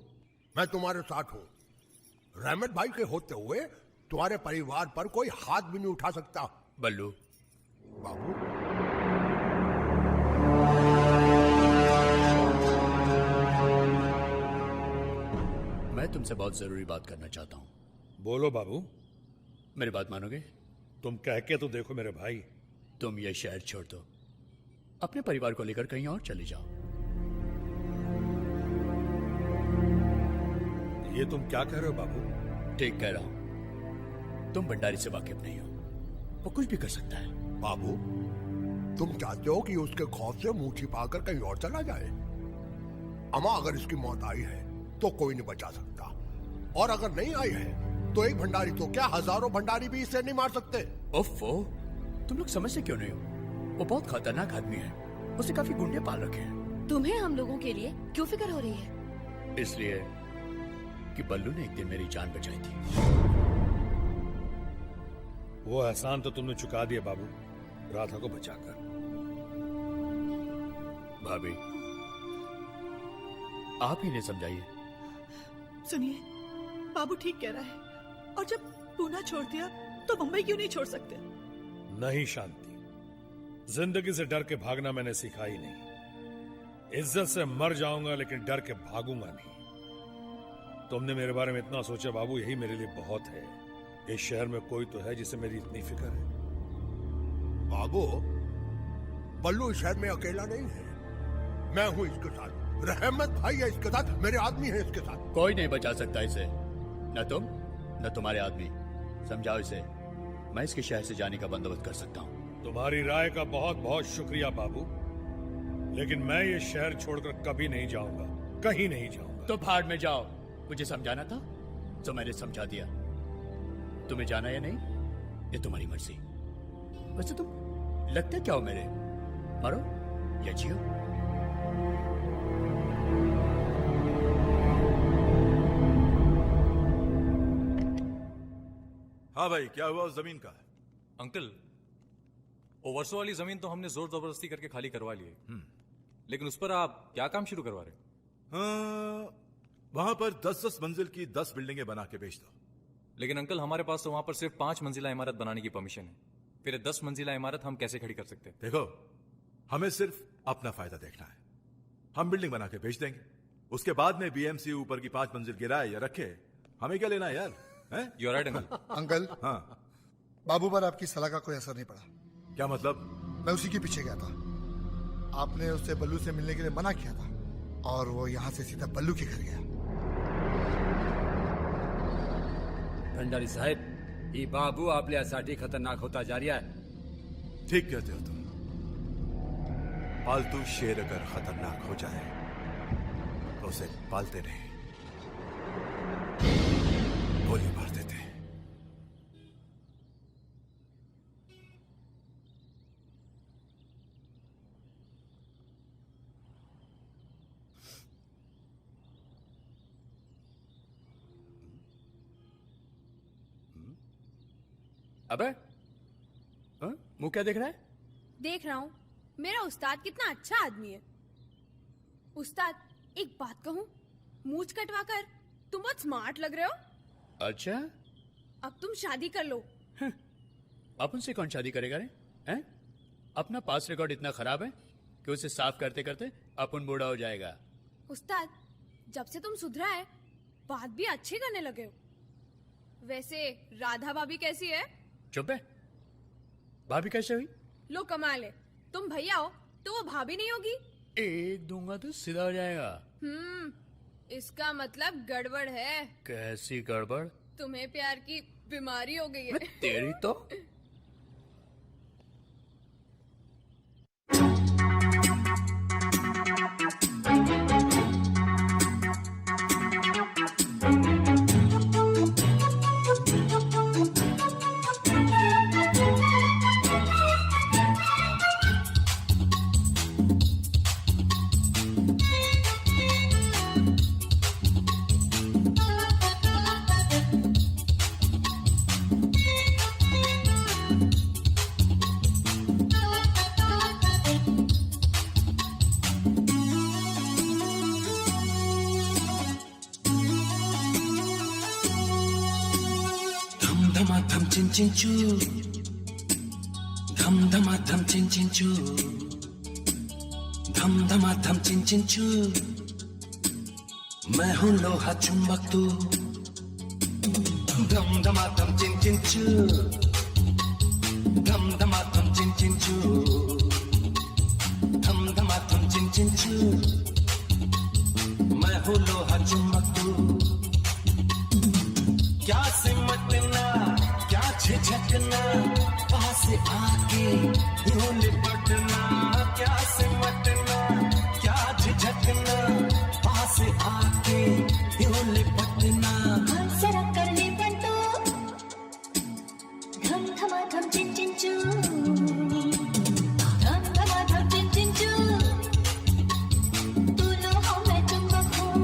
Speaker 8: मैं तुम्हारे साथ हूं। रहमत भाई के होते हुए तुम्हारे परिवार पर कोई हाथ भी नहीं उठा सकता।
Speaker 1: बल्लू
Speaker 8: बाबू,
Speaker 1: मैं तुमसे बहुत जरूरी बात करना चाहता हूं।
Speaker 3: बोलो बाबू।
Speaker 1: मेरी बात मानोगे?
Speaker 3: तुम कह के तो देखो मेरे भाई।
Speaker 1: तुम ये शहर छोड़ दो, अपने परिवार को लेकर कहीं और चले जाओ।
Speaker 3: ये तुम क्या कह रहे हो बाबू?
Speaker 1: ठीक कह रहा हूं। तुम भंडारी से वाकिफ नहीं हो, वो कुछ भी कर सकता है।
Speaker 8: बाबू, तुम चाहते हो कि उसके खौफ से मुंह छिपाकर कहीं और चला जाए? अमा, अगर इसकी मौत आई है तो कोई नहीं बचा सकता, और अगर नहीं आई है तो एक भंडारी तो क्या, हजारों भंडारी भी इसे नहीं मार सकते।
Speaker 1: ओफो, तुम लोग समझते क्यों नहीं हो? वो बहुत खतरनाक आदमी है, उसने काफी गुंडे पाल रखे हैं।
Speaker 16: तुम्हें हम लोगों के लिए क्यों फिक्र हो रही है?
Speaker 1: इसलिए कि बल्लू ने एक दिन मेरी जान बचाई थी।
Speaker 3: वो एहसान तो तुमने चुका दिया बाबू, राधा को बचाकर।
Speaker 1: भाभी, आप ही ने समझाइए।
Speaker 10: सुनिए, बाबू ठीक कह रहा है, और जब पूना छोड़ दिया तो मुंबई क्यों नहीं छोड़ सकते?
Speaker 3: नहीं शांति, जिंदगी से डर के भागना मैंने सीखा ही नहीं। इज्जत से मर जाऊंगा लेकिन डर के भागूंगा नहीं। तुमने मेरे बारे में इतना सोचा बाबू, यही मेरे लिए बहुत है। इस शहर में कोई तो है जिसे मेरी इतनी फिक्र है।
Speaker 8: बाबू, बल्लू इस शहर में अकेला नहीं है, मैं हूं इसके साथ। रहमत भाई है इसके साथ, मेरे आदमी है इसके साथ।
Speaker 1: कोई नहीं बचा सकता इसे, न तुम न तुम्हारे आदमी। समझाओ इसे, मैं इसके शहर से जाने का बंदोबस्त कर सकता हूँ।
Speaker 3: तुम्हारी राय का बहुत बहुत शुक्रिया बाबू, लेकिन मैं ये शहर छोड़कर कभी नहीं जाऊंगा, कहीं नहीं जाऊंगा।
Speaker 1: तो भाड़ में जाओ, मुझे समझाना था तो मैंने समझा दिया। तुम्हें जाना या नहीं ये तुम्हारी मर्जी। वैसे तुम लगते क्या हो मेरे, मरो या जियो?
Speaker 9: हाँ भाई, क्या हुआ उस जमीन का?
Speaker 17: अंकल, वो वर्षों वाली जमीन तो हमने जोर जबरदस्ती करके खाली करवा ली है, लेकिन उस पर आप क्या काम शुरू करवा रहे हैं?
Speaker 9: वहां पर 10-10 मंजिल की 10 बिल्डिंगें बना के बेच दो।
Speaker 17: लेकिन अंकल, हमारे पास तो वहां पर सिर्फ 5 मंजिला इमारत बनाने की परमिशन है। फिर 10 मंजिला इमारत हम कैसे खड़ी कर सकते हैं?
Speaker 9: देखो, हमें सिर्फ अपना फायदा देखना है। हम बिल्डिंग बना के बेच देंगे, उसके बाद में बीएमसी ऊपर की 5 मंजिल गिराए या रखे, हमें क्या लेना है यार?
Speaker 17: You are right uncle.
Speaker 18: Uncle,
Speaker 9: हाँ,
Speaker 18: बाबू पर आपकी सलाह का कोई असर नहीं पड़ा।
Speaker 9: क्या मतलब?
Speaker 18: मैं उसी के पीछे गया था। आपने उससे बल्लू से मिलने के लिए मना किया था और वो यहाँ से सीधा बल्लू के घर गया।
Speaker 7: भंडारी साहेब, ये बाबू आपल्यासाठी खतरनाक होता जा रहा है।
Speaker 9: ठीक कहते हो तुम। पालतू शेर अगर खतरनाक हो जाए तो उसे पालते नहीं, गोली मार देते।
Speaker 1: अबे हाँ? मुंह क्या देख रहा है?
Speaker 5: देख रहा हूँ मेरा उस्ताद कितना अच्छा आदमी है। उस्ताद, एक बात कहूँ, मूंछ कटवाकर तुम बहुत स्मार्ट लग रहे हो।
Speaker 1: अच्छा,
Speaker 5: अब तुम शादी कर लो।
Speaker 1: अपन से कौन शादी करेगा रे? हैं? अपना पास रिकॉर्ड इतना खराब है कि उसे साफ करते करते अपन बूढ़ा हो जाएगा।
Speaker 5: उस्ताद, जब से तुम सुधरा है बात भी अच्छी करने लगे हो। वैसे राधा भाभी कैसी है?
Speaker 1: चुप है। भाभी कैसे हुई?
Speaker 5: लो कमाल है, तुम भैया हो तो वो भाभी नहीं होगी।
Speaker 1: एक दूंगा तो सीधा हो जाएगा।
Speaker 5: इसका मतलब गड़बड़ है।
Speaker 1: कैसी गड़बड़?
Speaker 5: तुम्हें प्यार की बीमारी हो गई है।
Speaker 1: तेरी तो।
Speaker 19: धम चिन चिन चू, धम धमा धम चिन चिन चू, धम धमा धम चिन चिन चू। मैं हूँ लोहा चुंबक तू, धम धमा धम चिन चिन चू, धम धमा धम चिन चिन चू, धम धमा धम चिन चिन चू। मैं हूँ लोहा चुंबक तू, क्या सिमटना क्या झिझकना, पास आके यूं लिपटना। क्या सिमटना क्या झिझकना, पास आके यूं लिपटना।
Speaker 20: जरा कर ले बंटू, धम धमा धम चिन चिन चू, धम धमा धम चिन चिन चू। तू लोहा मैं चुंबक हूँ।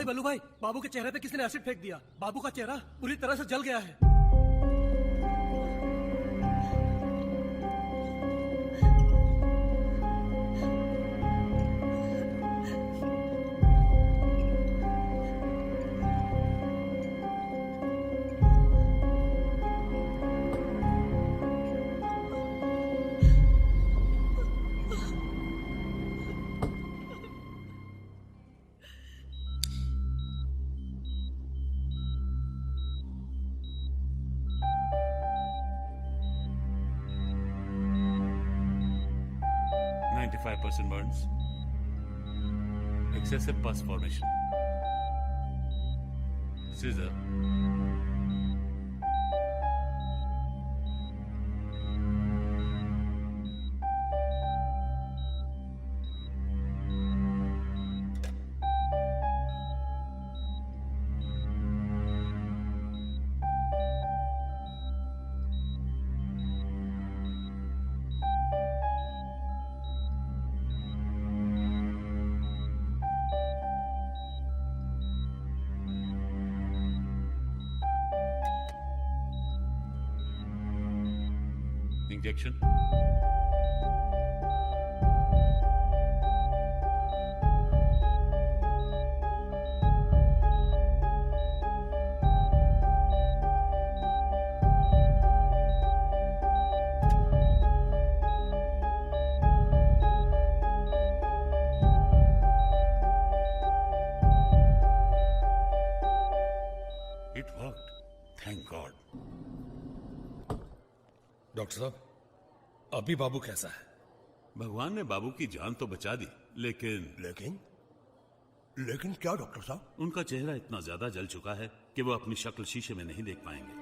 Speaker 6: बल्लू भाई, बाबू के चेहरे पे किसी ने एसिड फेंक दिया। बाबू का चेहरा पूरी तरह से जल गया है।
Speaker 21: burns, excessive pus formation. Scissor. Injection. It worked. Thank God.
Speaker 3: Doctor साहब, अभी बाबू कैसा है?
Speaker 21: भगवान ने बाबू की जान तो बचा दी, लेकिन
Speaker 8: लेकिन क्या डॉक्टर साहब?
Speaker 21: उनका चेहरा इतना ज्यादा जल चुका है कि वो अपनी शक्ल शीशे में नहीं देख पाएंगे।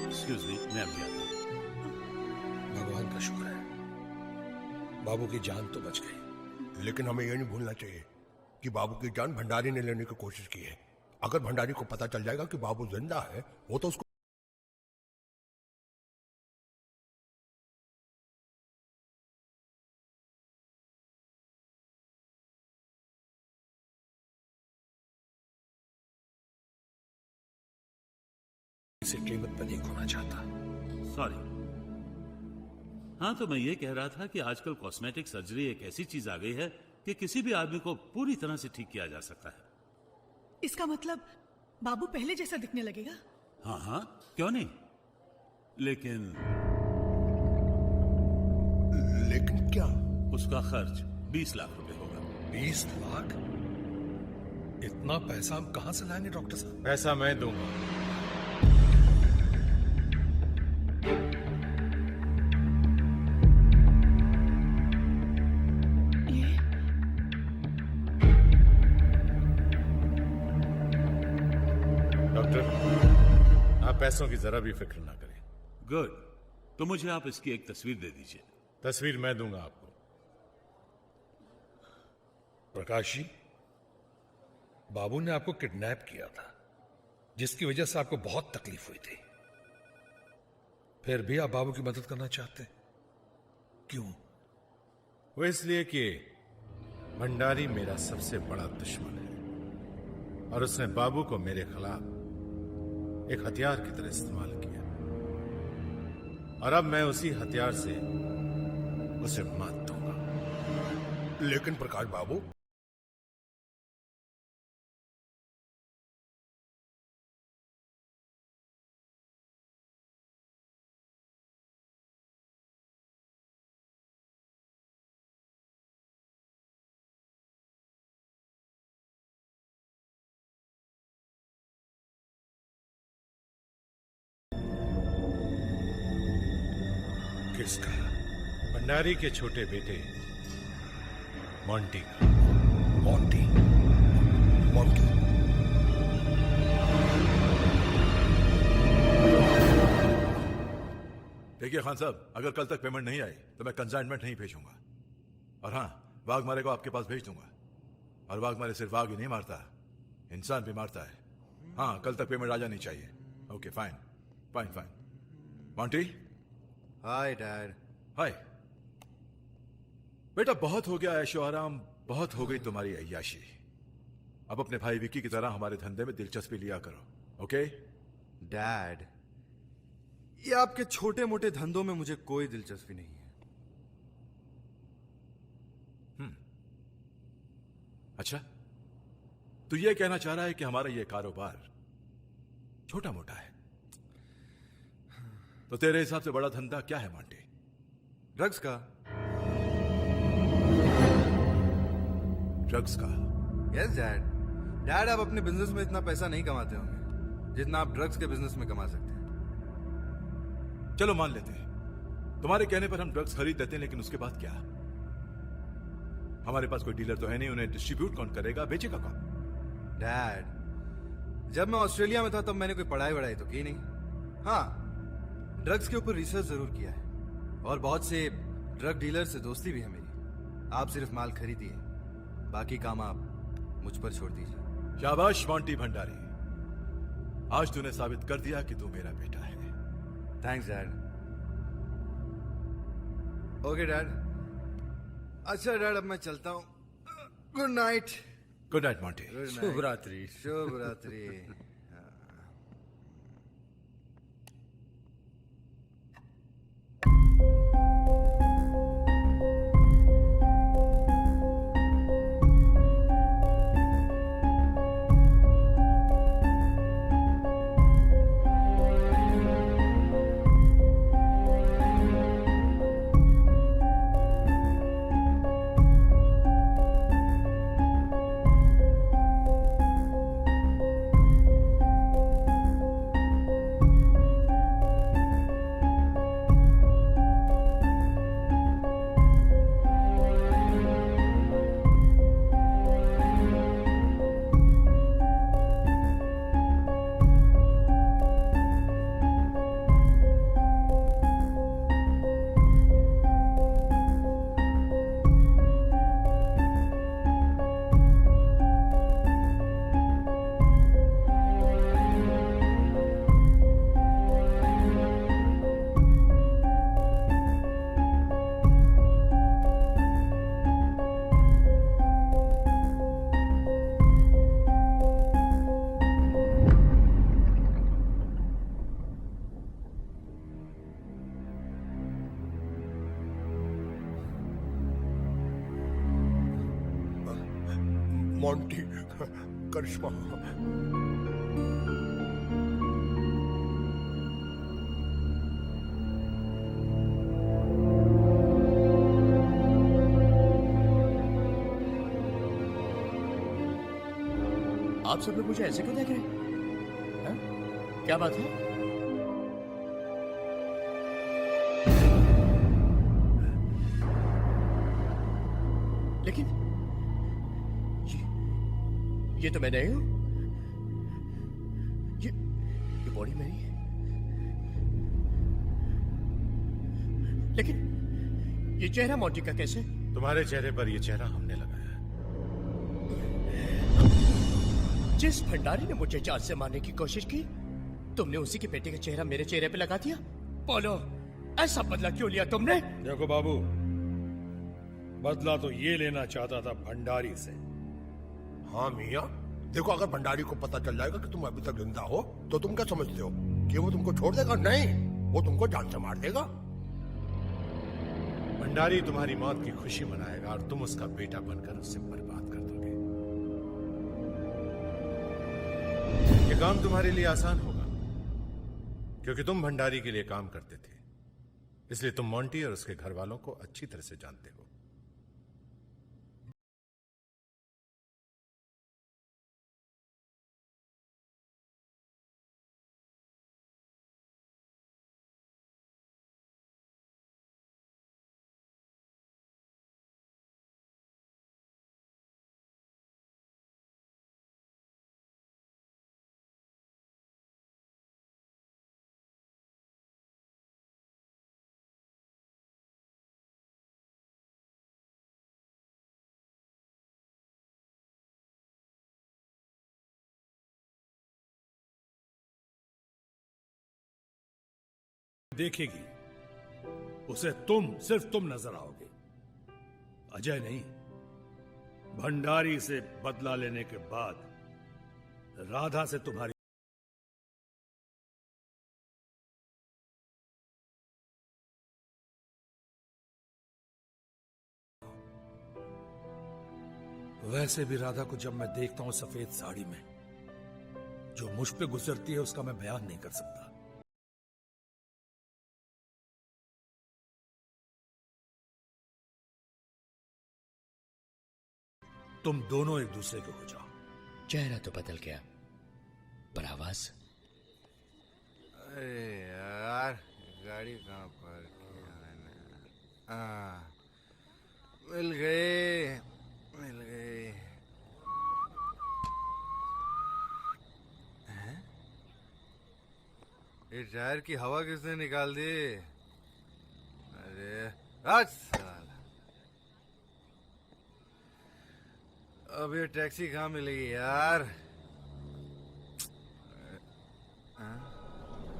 Speaker 21: एक्सक्यूज मी, मैं अभी आता हूं।
Speaker 3: भगवान का शुक्र है, बाबू की जान तो बच गई।
Speaker 8: लेकिन हमें यह नहीं भूलना चाहिए कि बाबू की जान भंडारी ने लेने की कोशिश की है। अगर भंडारी को पता चल जाएगा कि बाबू जिंदा है, वो तो उसको
Speaker 3: इसे कीमत पर नहीं खोना चाहता।
Speaker 21: सॉरी। हाँ, तो मैं ये कह रहा था कि आजकल कॉस्मेटिक सर्जरी एक ऐसी चीज आ गई है कि किसी भी आदमी को पूरी तरह से ठीक किया जा सकता है।
Speaker 10: इसका मतलब बाबू पहले जैसा दिखने लगेगा?
Speaker 21: हाँ हाँ, क्यों नहीं। लेकिन
Speaker 8: क्या?
Speaker 21: उसका खर्च 20 लाख रुपए होगा।
Speaker 3: 20 लाख? इतना पैसा हम कहां से लाएंगे डॉक्टर साहब?
Speaker 12: पैसा मैं दूंगा। डॉक्टर, आप पैसों की जरा भी फिक्र ना करें।
Speaker 21: गुड। तो मुझे आप इसकी एक तस्वीर दे दीजिए।
Speaker 12: तस्वीर मैं दूंगा आपको।
Speaker 3: प्रकाश जी, बाबू ने आपको किडनैप किया था, जिसकी वजह से आपको बहुत तकलीफ हुई थी। फिर भी आप बाबू की मदद करना चाहते हैं, क्यों?
Speaker 12: वो इसलिए कि भंडारी मेरा सबसे बड़ा दुश्मन है और उसने बाबू को मेरे खिलाफ एक हथियार की तरह इस्तेमाल किया, और अब मैं उसी हथियार से उसे मात दूंगा।
Speaker 8: लेकिन प्रकाश बाबू,
Speaker 3: किसका?
Speaker 12: भंडारी के छोटे बेटे मोंटी का।
Speaker 8: मोंटी? मोंटी?
Speaker 9: देखिए खान साहब, अगर कल तक पेमेंट नहीं आई तो मैं कंसाइनमेंट नहीं भेजूंगा। और हाँ, वाघमारे को आपके पास भेज दूंगा। और वाघमारे सिर्फ वाघ ही नहीं मारता, इंसान भी मारता है। हाँ, कल तक पेमेंट आ जानी चाहिए। Okay, fine fine fine. Monty.
Speaker 11: Hi dad.
Speaker 9: Hi बेटा, बहुत हो गया ऐशो आराम, बहुत हो गई तुम्हारी अय्याशी। अब अपने भाई विकी की तरह हमारे धंधे में दिलचस्पी लिया करो। ओके
Speaker 11: डैड, ये आपके छोटे मोटे धंधों में मुझे कोई दिलचस्पी नहीं है।
Speaker 9: अच्छा, तो ये कहना चाह रहा है कि हमारा ये कारोबार छोटा मोटा है। तो तेरे हिसाब से बड़ा धंधा क्या है मोंटी?
Speaker 11: ड्रग्स का।
Speaker 9: ड्रग्स का?
Speaker 11: Yes dad. डैड, आप अपने बिजनेस में इतना पैसा नहीं कमाते होंगे जितना आप ड्रग्स के बिजनेस में कमा सकते हैं।
Speaker 9: चलो मान लेते हैं, तुम्हारे कहने पर हम ड्रग्स खरीद लेते हैं, लेकिन उसके बाद क्या? हमारे पास कोई डीलर तो है नहीं, उन्हें डिस्ट्रीब्यूट कौन करेगा, बेचेगा कौन?
Speaker 11: डैड, जब मैं ऑस्ट्रेलिया में था तब मैंने कोई पढ़ाई वढ़ाई तो की नहीं। हाँ, ड्रग्स के ऊपर रिसर्च जरूर किया है और बहुत से ड्रग डीलर से दोस्ती भी है मेरी। आप सिर्फ माल खरीदिए, बाकी काम आप मुझ पर छोड़ दीजिए।
Speaker 9: शाबाश मोंटी भंडारी, आज तूने साबित कर दिया कि तू मेरा बेटा है।
Speaker 11: Thanks dad. Okay dad. अच्छा डैड, अब मैं चलता हूँ। Good night.
Speaker 9: Good night Monty.
Speaker 11: शुभ रात्रि। शुभ रात्रि।
Speaker 1: आप सब लोग मुझे ऐसे क्यों देख रहे हैं? हाँ? क्या बात है? लेकिन ये तो मैं नहीं हूं। ये बॉडी मेरी है, लेकिन ये चेहरा मोंटी का कैसे?
Speaker 12: तुम्हारे चेहरे पर ये चेहरा हमने लगाया।
Speaker 1: जिस भंडारी ने मुझे जान से मारने की कोशिश की, तुमने उसी के बेटे का चेहरा मेरे चेहरे पे लगा दिया। बोलो, ऐसा बदला क्यों लिया तुमने?
Speaker 3: देखो बाबू, बदला तो ये लेना चाहता था भंडारी से।
Speaker 8: हाँ मियाँ, देखो अगर भंडारी को पता चल जाएगा कि तुम अभी तक जिंदा हो, तो तुम क्या समझते हो कि वो तुमको छोड़ देगा? नहीं, वो तुमको जान से मार देगा।
Speaker 12: भंडारी तुम्हारी मौत की खुशी मनाएगा और तुम उसका बेटा बनकर उससे बर्बाद कर दोगे। ये काम तुम्हारे लिए आसान होगा, क्योंकि तुम भंडारी के लिए काम करते थे, इसलिए तुम मोंटी और उसके घर वालों को अच्छी तरह से जानते हो।
Speaker 3: देखेगी उसे सिर्फ तुम नजर आओगे, अजय नहीं। भंडारी से बदला लेने के बाद राधा से तुम्हारी वैसे भी राधा को जब मैं देखता हूं सफेद साड़ी में, जो मुझ पे गुजरती है उसका मैं बयान नहीं कर सकता। तुम दोनों एक दूसरे के हो जाओ।
Speaker 1: चेहरा तो बदल गया, पर आवाज?
Speaker 11: अरे यार, गाड़ी कहाँ पार्क किया मैंने? मिल गए। हैं? ये टायर की हवा किसने निकाल दी? अरे आज साला, अब ये टैक्सी कहाँ मिलेगी यार?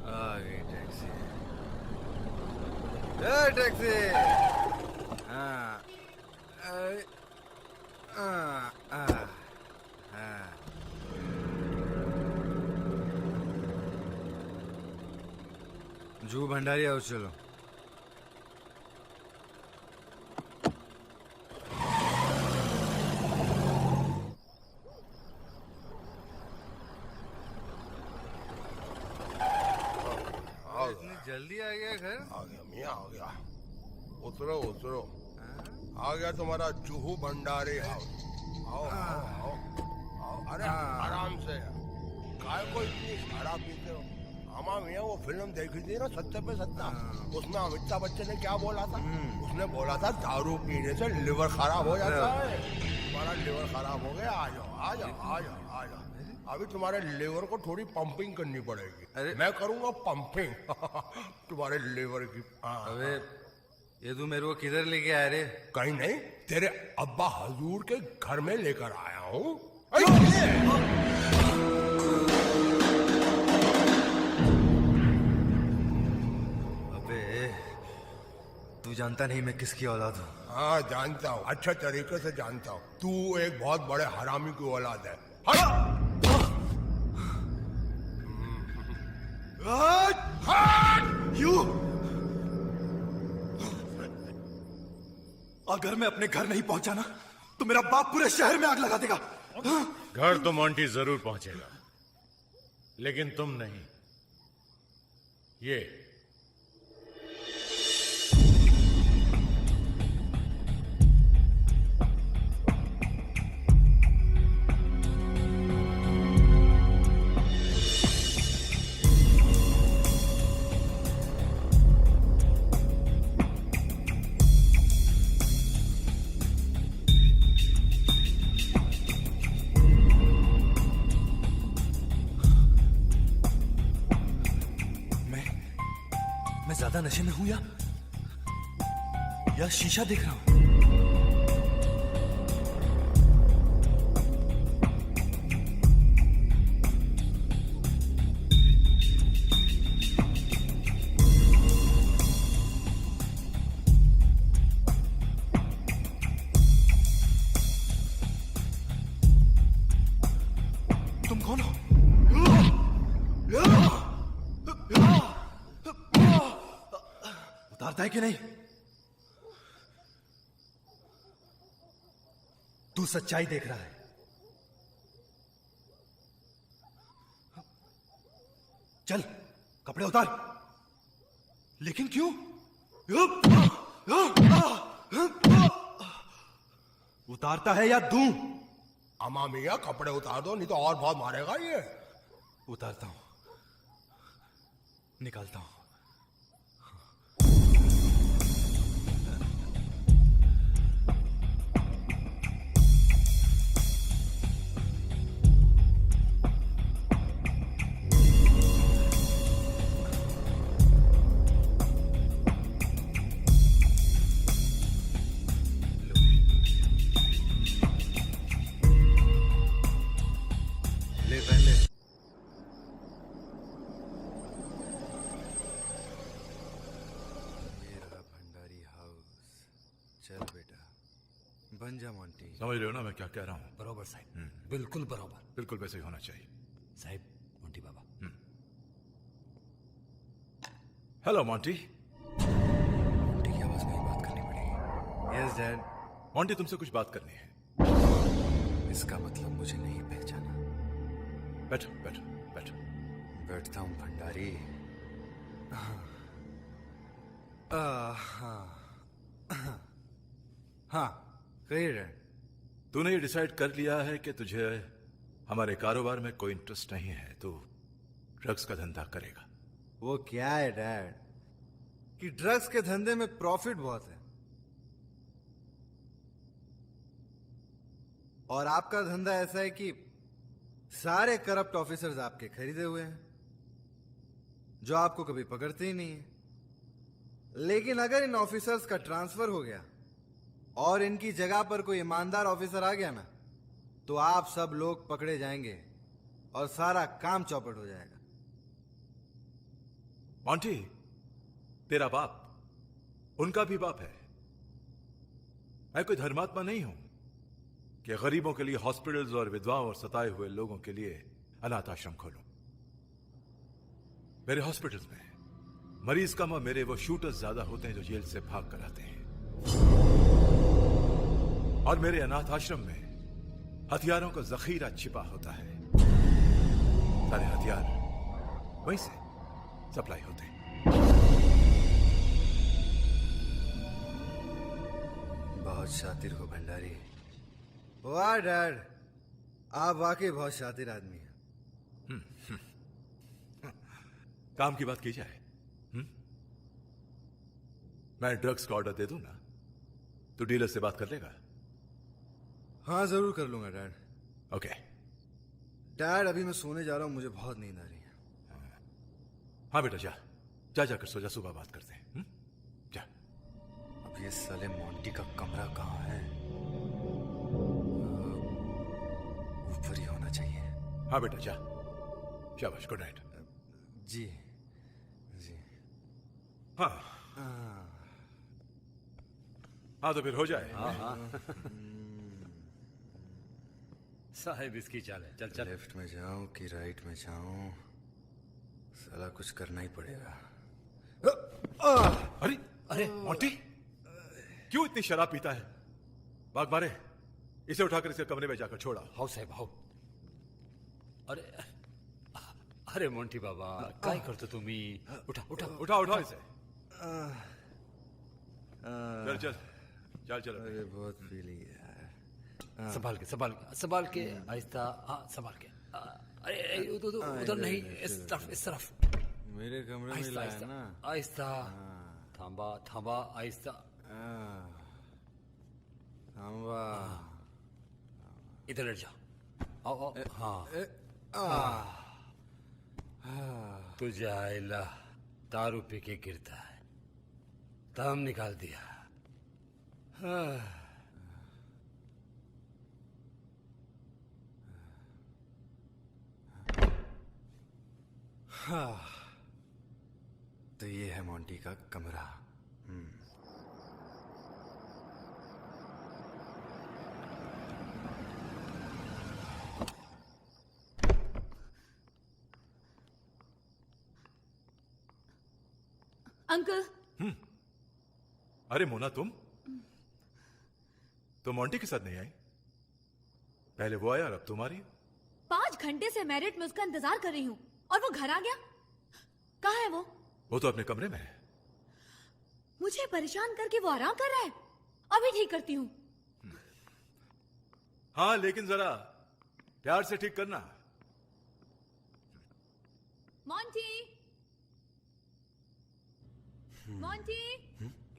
Speaker 11: आ गई टैक्सी। टैक्सी। जू भंडारी आओ, चलो। जल्दी आ गया घर?
Speaker 8: आ गया मियाँ, आ गया। उतरो उतरो। आ गया तुम्हारा जूहू भंडारी हाउस। आओ आओ आओ आओ। अरे आराम से। काय को इतनी शराब पीते हो? हमारा मियाँ वो फिल्म देखी थी ना, सत्य पे सत्ता, उसमें अमिताभ बच्चन ने क्या बोला था? उसने बोला था दारू पीने से लिवर खराब हो जाता है। तुम्हारा लिवर खराब हो गया, आ जाओ आ जाओ आ जाओ आ जाओ। अभी तुम्हारे लिवर को थोड़ी पंपिंग करनी पड़ेगी। अरे मैं करूंगा पंपिंग तुम्हारे लिवर की।
Speaker 11: अबे ये तू मेरे को किधर लेके आया रे?
Speaker 8: कहीं नहीं, तेरे अब्बा हजूर के घर में लेकर आया हूँ।
Speaker 11: अबे तू जानता नहीं मैं किसकी औलाद हूँ?
Speaker 8: हाँ जानता हूँ, अच्छे तरीके से जानता हूँ। तू एक बहुत बड़े हरामी की औलाद है।
Speaker 13: यू अगर मैं अपने घर नहीं पहुंचा ना, तो मेरा बाप पूरे शहर में आग लगा देगा।
Speaker 12: घर तो मोंटी जरूर पहुंचेगा, लेकिन तुम नहीं। ये
Speaker 11: मैं ज्यादा नशे में हूं या शीशा देख रहा हूं? तुम कौन हो? उतारता है कि नहीं? तू सच्चाई देख रहा है। चल कपड़े उतार। लेकिन क्यों? उतारता है या दूं?
Speaker 8: अमा मिया कपड़े उतार दो, नहीं तो और बहुत मारेगा ये।
Speaker 11: उतारता हूं, निकालता हूं। ले पहले। ये रहा भंडारी हाउस। चल बेटा, बन जा मोंटी।
Speaker 9: समझ रहे हो ना मैं क्या कह रहा हूं?
Speaker 14: बरोबर साहब, बिल्कुल बरोबर।
Speaker 9: बिल्कुल वैसे ही होना चाहिए।
Speaker 14: साहब, मोंटी बाबा।
Speaker 9: Hello Monty.
Speaker 11: मोंटी की आवाज में ही बात करनी पड़ेगी। Yes dad.
Speaker 9: मोंटी तुमसे कुछ बात करनी है।
Speaker 11: इसका मतलब मुझे नहीं पहचाना।
Speaker 9: बैठो बैठो बैठो।
Speaker 11: बैठता हूं भंडारी। हाँ कहिए डैड।
Speaker 9: तूने ये डिसाइड कर लिया है कि तुझे हमारे कारोबार में कोई इंटरेस्ट नहीं है, तू ड्रग्स का धंधा करेगा।
Speaker 11: वो क्या है डैड कि ड्रग्स के धंधे में प्रॉफिट बहुत है, और आपका धंधा ऐसा है कि सारे करप्ट ऑफिसर्स आपके खरीदे हुए हैं, जो आपको कभी पकड़ते ही नहीं है। लेकिन अगर इन ऑफिसर्स का ट्रांसफर हो गया और इनकी जगह पर कोई ईमानदार ऑफिसर आ गया ना, तो आप सब लोग पकड़े जाएंगे और सारा काम चौपट हो जाएगा।
Speaker 9: मोंटी, तेरा बाप उनका भी बाप है। मैं कोई धर्मात्मा नहीं हूं कि गरीबों के लिए हॉस्पिटल्स और विधवाओं और सताए हुए लोगों के लिए अनाथ आश्रम खोलूं। मेरे हॉस्पिटल्स में मरीज कम और मेरे वो शूटर्स ज्यादा होते हैं जो जेल से भाग कर आते हैं, और मेरे अनाथ आश्रम में हथियारों का जखीरा छिपा होता है। सारे हथियार वहीं से सप्लाई होते हैं।
Speaker 11: बहुत शातिर हो भंडारी। वाह डैड, आप वाकई बहुत शातिर आदमी हैं।
Speaker 9: काम की बात की जाए, मैं ड्रग्स का ऑर्डर दे दूं ना, तो डीलर से बात कर लेगा?
Speaker 11: हाँ जरूर कर लूंगा डैड।
Speaker 9: ओके
Speaker 11: डैड, अभी मैं सोने जा रहा हूं, मुझे बहुत नींद आ रही है।
Speaker 9: हाँ बेटा, जा जा जाकर सो जा, सुबह बात करते हैं। जा।
Speaker 11: अब ये साले मोंटी का कमरा कहाँ है? ऊपर ही होना चाहिए।
Speaker 9: हाँ बेटा, जा। शाबाश, गुड नाइट।
Speaker 11: जी जी।
Speaker 9: हाँ हाँ, तो फिर हो जाए।
Speaker 14: हाँ हाँ। साहब इसकी चाल है। चल चल।
Speaker 11: लेफ्ट में जाऊं कि राइट में जाऊं, साला कुछ करना ही पड़ेगा।
Speaker 9: अरे अरे मोंटी, क्यों इतनी शराब पीता है? भाग मारे, इसे उठाकर इसके कमरे में जाकर छोड़ा।
Speaker 7: हाउ साहेब हाउ। अरे अरे मोंटी बाबा काय करतो तुम्ही? उठा उठा
Speaker 9: उठा उठा इसे। चल चल चल चल।
Speaker 11: अरे बहुत पीली है।
Speaker 7: संभाल के आहिस्ता। हाँ संभाल के। अरे उधर नहीं, इस तरफ।
Speaker 11: मेरे कमरे में लाया ना।
Speaker 7: आहिस्ता। थांबा आहिस्ता।
Speaker 11: थांबा।
Speaker 7: इधर लेट जाओ। आओ हाँ। तुझ्या आईला दारू पी के गिरता है, दम निकाल दिया।
Speaker 11: हाँ, तो ये है मोंटी का कमरा।
Speaker 16: अंकल।
Speaker 9: अरे मोना तुम मोंटी के साथ नहीं आई? पहले वो आया और अब तुम आ रही हो?
Speaker 16: 5 घंटे से मैरिट में उसका इंतजार कर रही हूँ और वो घर आ गया। कहाँ है वो?
Speaker 9: वो तो अपने कमरे में है।
Speaker 16: मुझे परेशान करके वो आराम कर रहा है। अभी ठीक करती हूँ।
Speaker 9: हाँ लेकिन जरा प्यार से ठीक करना।
Speaker 16: मॉन्टी, मॉन्टी,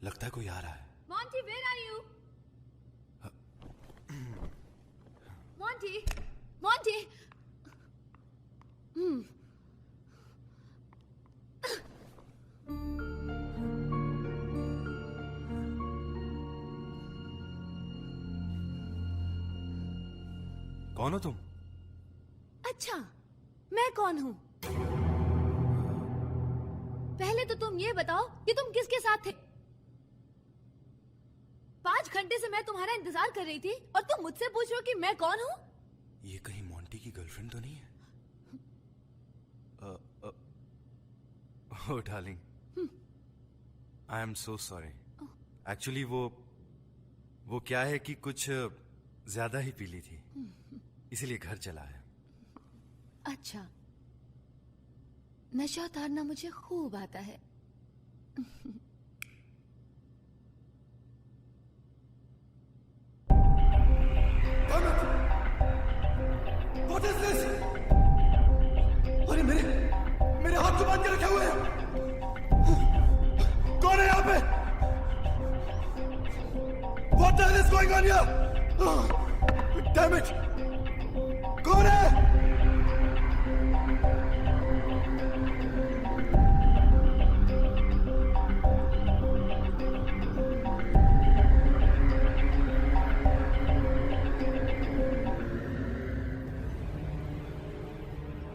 Speaker 11: लगता है कोई आ रहा है।
Speaker 16: Monty, where are you? Monty, Monty.
Speaker 11: कौन हो तुम?
Speaker 16: अच्छा, मैं कौन हूँ? पहले तो तुम ये बताओ कि तुम किसके साथ थे? 5 घंटे से मैं तुम्हारा इंतजार कर रही थी और तुम मुझसे पूछ रहे हो कि मैं कौन हूँ?
Speaker 11: ये कहीं मोंटी की गर्लफ्रेंड तो नहीं है? Oh darling, I am so sorry. Actually वो क्या है कि कुछ ज्यादा ही पी ली थी, इसीलिए घर चला है।
Speaker 16: अच्छा, नशा उतारना मुझे खूब आता है।
Speaker 19: What is this? अरे मेरे हाथ तो बांध के रखे हुए हैं। कौन है यहाँ पे? What the hell is going on here? Damn it! कौन है?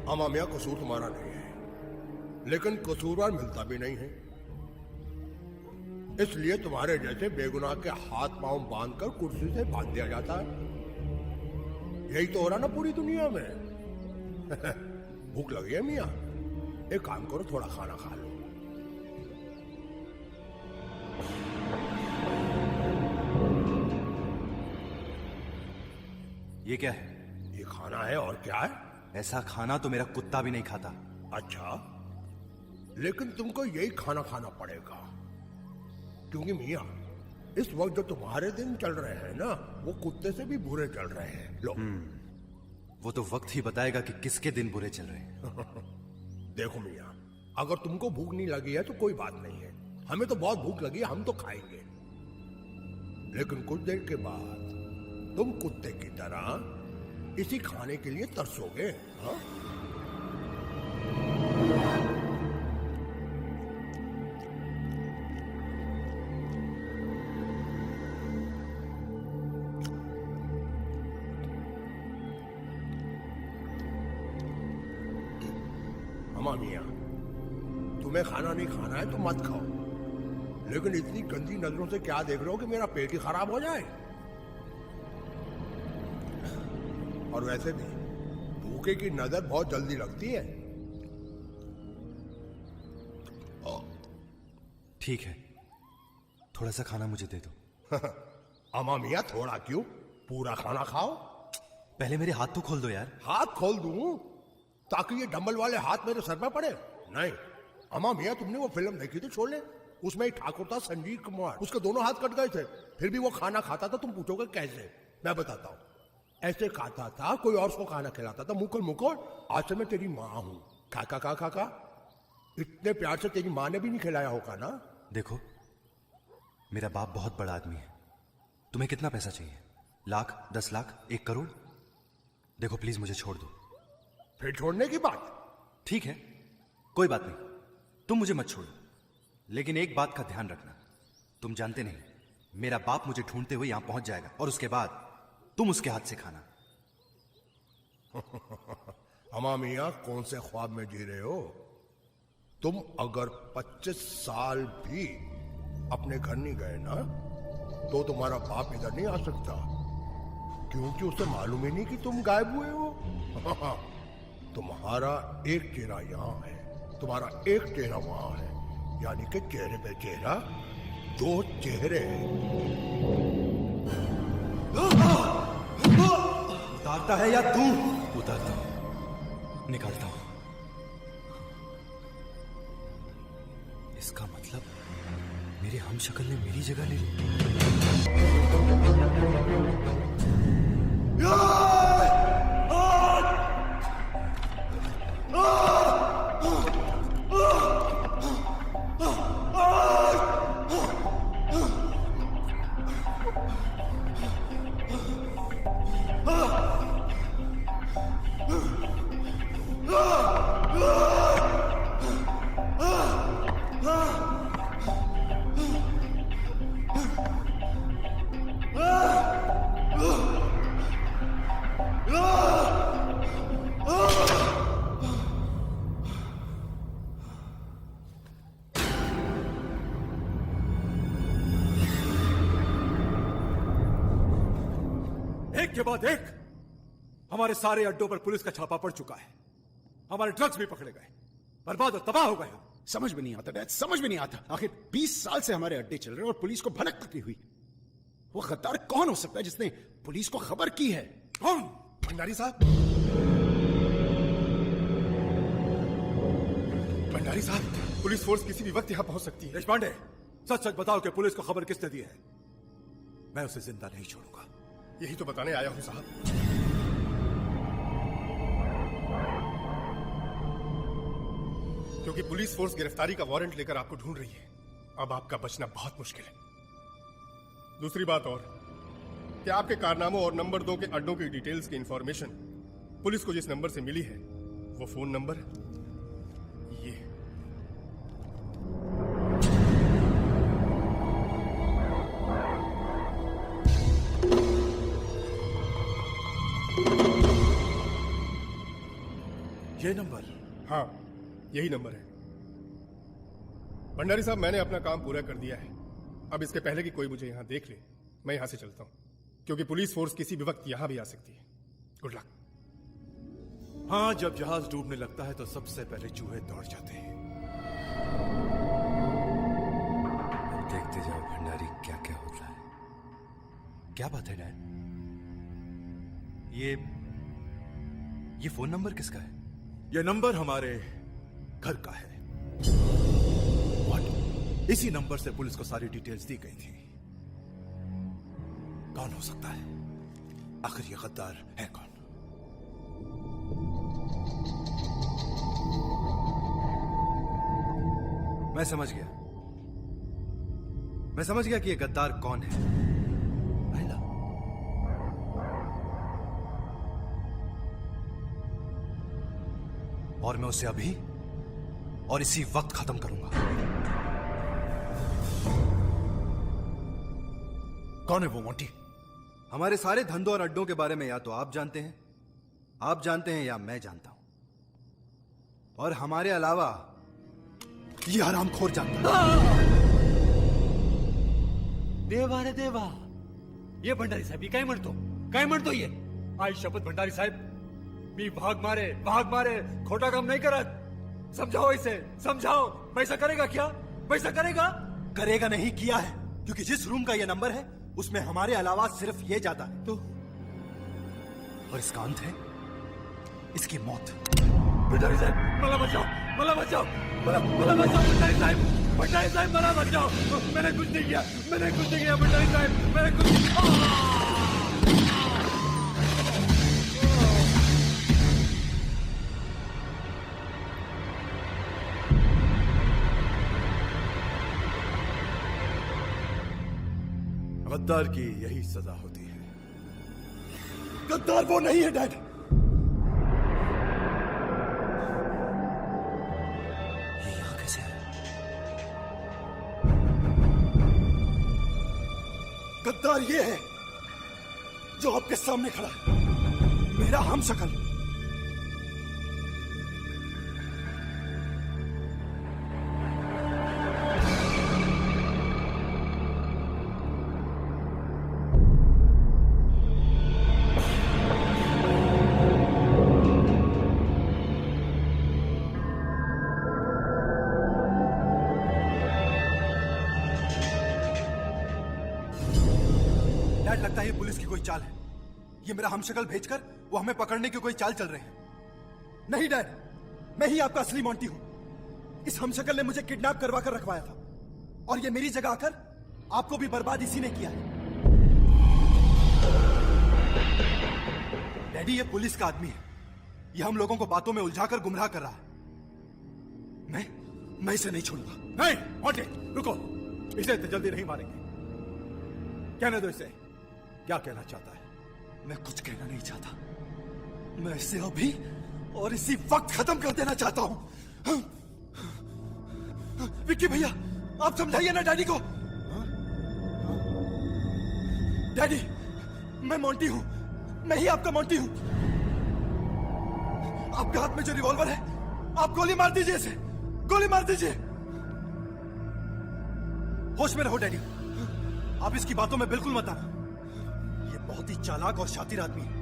Speaker 8: अमामिया कसूर तुम्हारा नहीं है, लेकिन कसूरवार मिलता भी नहीं है, इसलिए तुम्हारे जैसे बेगुनाह के हाथ पांव बांधकर कुर्सी से बांध दिया जाता है। यही तो हो रहा ना पूरी दुनिया में। भूख लगी है मियाँ, एक काम करो, थोड़ा खाना खा लो।
Speaker 11: ये क्या है?
Speaker 8: ये खाना है और क्या है?
Speaker 11: ऐसा खाना तो मेरा कुत्ता भी नहीं खाता।
Speaker 8: अच्छा, लेकिन तुमको यही खाना खाना पड़ेगा, क्योंकि मियाँ इस वक्त जो तुम्हारे दिन चल रहे हैं ना, वो कुत्ते से भी बुरे चल रहे हैं। लो।
Speaker 11: वो तो वक्त ही बताएगा कि किसके दिन बुरे चल रहे हैं।
Speaker 8: देखो मियाँ, अगर तुमको भूख नहीं लगी है तो कोई बात नहीं है, हमें तो बहुत भूख लगी है, हम तो खाएंगे। लेकिन कुछ देर के बाद तुम कुत्ते की तरह इसी खाने के लिए तरसोगे। हाँ? अम्मा मियाँ, तुम्हें खाना नहीं खाना है तो मत खाओ, लेकिन इतनी गंदी नजरों से क्या देख रहे हो कि मेरा पेट ही खराब हो जाए? और वैसे भी भूखे की नजर बहुत जल्दी लगती है।
Speaker 11: ठीक है, थोड़ा सा खाना मुझे दे दो।
Speaker 8: अम्मा मियाँ, थोड़ा क्यों, पूरा खाना खाओ।
Speaker 11: पहले मेरे हाथ तो खोल दो यार।
Speaker 8: हाथ खोल दूं ताकि ये डंबल वाले हाथ मेरे सर पे पड़े? नहीं। अम्मा मियाँ, तुमने वो फिल्म देखी थी शोले? उसमें एक ठाकुर था संजीव कुमार, उसके दोनों हाथ कट गए थे, फिर भी वो खाना खाता था। तुम पूछोगे कैसे? मैं बताता हूँ। ऐसे खाता था, कोई और उसको खाना खिलाता था। मुकुल मुकुल, आज से मैं तेरी माँ हूँ। खा। इतने प्यार से तेरी माँ ने भी नहीं खिलाया होगा ना?
Speaker 11: देखो, मेरा बाप बहुत बड़ा आदमी है। तुम्हें कितना पैसा चाहिए? लाख, 10 लाख, 1 करोड़? देखो प्लीज मुझे छोड़ दो।
Speaker 8: फिर छोड़ने की बात?
Speaker 11: ठीक है, कोई बात नहीं, तुम मुझे मत छोड़ो, लेकिन एक बात का ध्यान रखना। तुम जानते नहीं, मेरा बाप मुझे ढूंढते हुए यहां पहुंच जाएगा और उसके बाद तुम उसके हाथ से खाना।
Speaker 8: अम्मा मियाँ, कौन से ख्वाब में जी रहे हो? तुम अगर 25 साल भी अपने घर नहीं गए ना, तो तुम्हारा बाप इधर नहीं आ सकता, क्योंकि उसे मालूम ही नहीं कि तुम गायब हुए हो। तुम्हारा एक चेहरा यहाँ है, तुम्हारा एक चेहरा वहां है, यानी कि चेहरे पे चेहरा, 2 चेहरे।
Speaker 11: उतारता है या तू? उतारता हूं, निकालता हूं। इसका मतलब मेरे हमशक्ल ने मेरी जगह ले ली।
Speaker 9: एक के बाद एक हमारे सारे अड्डों पर पुलिस का छापा पड़ चुका है। हमारे ड्रग्स भी पकड़े गए, बर्बाद और तबाह हो गए।
Speaker 6: समझ में नहीं आता डैड, समझ में नहीं आता। आखिर 20 साल से हमारे अड्डे चल रहे हैं और पुलिस को भनक तक नहीं हुई। वो गद्दार कौन हो सकता है जिसने पुलिस को खबर की है? कौन?
Speaker 3: भंडारी साहब। भंडारी साहब, पुलिस फोर्स किसी भी वक्त यहां पहुंच सकती है।
Speaker 9: देशपांडे, सच सच बताओ कि पुलिस को खबर किसने दी है? मैं उसे जिंदा नहीं छोड़ूंगा।
Speaker 3: यही तो बताने आया हूं साहब। क्योंकि पुलिस फोर्स गिरफ्तारी का वारंट लेकर आपको ढूंढ रही है। अब आपका बचना बहुत मुश्किल है। दूसरी बात और कि आपके कारनामों और नंबर 2 के अड्डों की डिटेल्स की इंफॉर्मेशन पुलिस को जिस नंबर से मिली है, वो फोन नंबर ये।
Speaker 9: ये नंबर?
Speaker 3: हाँ, यही नंबर है। भंडारी साहब, मैंने अपना काम पूरा कर दिया है। अब इसके पहले कि कोई मुझे यहां देख ले, मैं यहां से चलता हूं, क्योंकि पुलिस फोर्स किसी भी वक्त यहां भी आ सकती है। Good luck.
Speaker 9: हाँ, जब जहाज डूबने लगता है तो सबसे पहले चूहे दौड़ जाते हैं।
Speaker 11: अब देखते जाओ भंडारी क्या क्या होता है। क्या बात है डैड? ये फोन नंबर किसका है?
Speaker 9: ये नंबर हमारे घर का है। इसी नंबर से पुलिस को सारी डिटेल्स दी गई थी। कौन हो सकता है? आखिर ये गद्दार है कौन?
Speaker 11: मैं समझ गया कि ये गद्दार कौन है। महिला। और मैं उसे अभी और इसी वक्त खत्म करूंगा।
Speaker 9: कौन है वो मोंटी?
Speaker 11: हमारे सारे धंधों और अड्डों के बारे में या तो आप जानते हैं या मैं जानता हूं, और हमारे अलावा ये हरामखोर जानता है।
Speaker 7: देवा रे देवा, ये भंडारी साहेब काय म्हणतो ये? आई शपथ भंडारी साहेब, मी भाग मारे खोटा काम नहीं करत। समझाओ इसे, समझाओ। पैसा करेगा क्या? पैसा करेगा
Speaker 11: नहीं, किया है, क्योंकि जिस रूम का ये नंबर है उसमें हमारे अलावा सिर्फ ये जाता है। और इसका अंत है इसकी मौत।
Speaker 19: भंडारी साहब मला बचाओ, मला बचाओ, मला बचाओ भंडारी साहब, मला बचाओ। मैंने कुछ नहीं किया, मैंने कुछ नहीं किया भंडारी साहब, मैंने कुछ।
Speaker 9: गद्दार की यही सजा होती है।
Speaker 19: गद्दार वो नहीं है डैड।
Speaker 11: ये यहां कैसे है?
Speaker 19: गद्दार ये है जो आपके सामने खड़ा है, मेरा हमशक्ल।
Speaker 11: डैड, लगता है ये पुलिस की कोई चाल है। ये मेरा हमशक्ल भेजकर वो हमें पकड़ने की कोई चाल चल रहे हैं। नहीं डैड, मैं ही आपका असली मोंटी हूं। इस हमशक्ल ने मुझे किडनैप करवा कर रखवाया था और ये मेरी जगह आकर आपको भी बर्बाद इसी ने किया है। डैडी, ये पुलिस का आदमी है। ये हम लोगों को बातों में उलझाकर गुमराह कर रहा है। मैं इसे नहीं छोड़ूंगा।
Speaker 9: नहीं मोंटी, रुको, इसे इतनी जल्दी नहीं मारेंगे। कहने दो इसे, क्या कहना चाहता है?
Speaker 11: मैं कुछ कहना नहीं चाहता। मैं इसे अभी और इसी वक्त खत्म कर देना चाहता हूं। विक्की भैया, आप समझाइए ना डैडी को। डैडी, मैं मोंटी हूं, मैं ही आपका मोंटी हूं। आपके हाथ में जो रिवॉल्वर है, आप गोली मार दीजिए इसे, गोली मार दीजिए। होश में रहो डैडी, आप इसकी बातों में बिल्कुल मत आना। ये बहुत ही चालाक और शातिर आदमी है।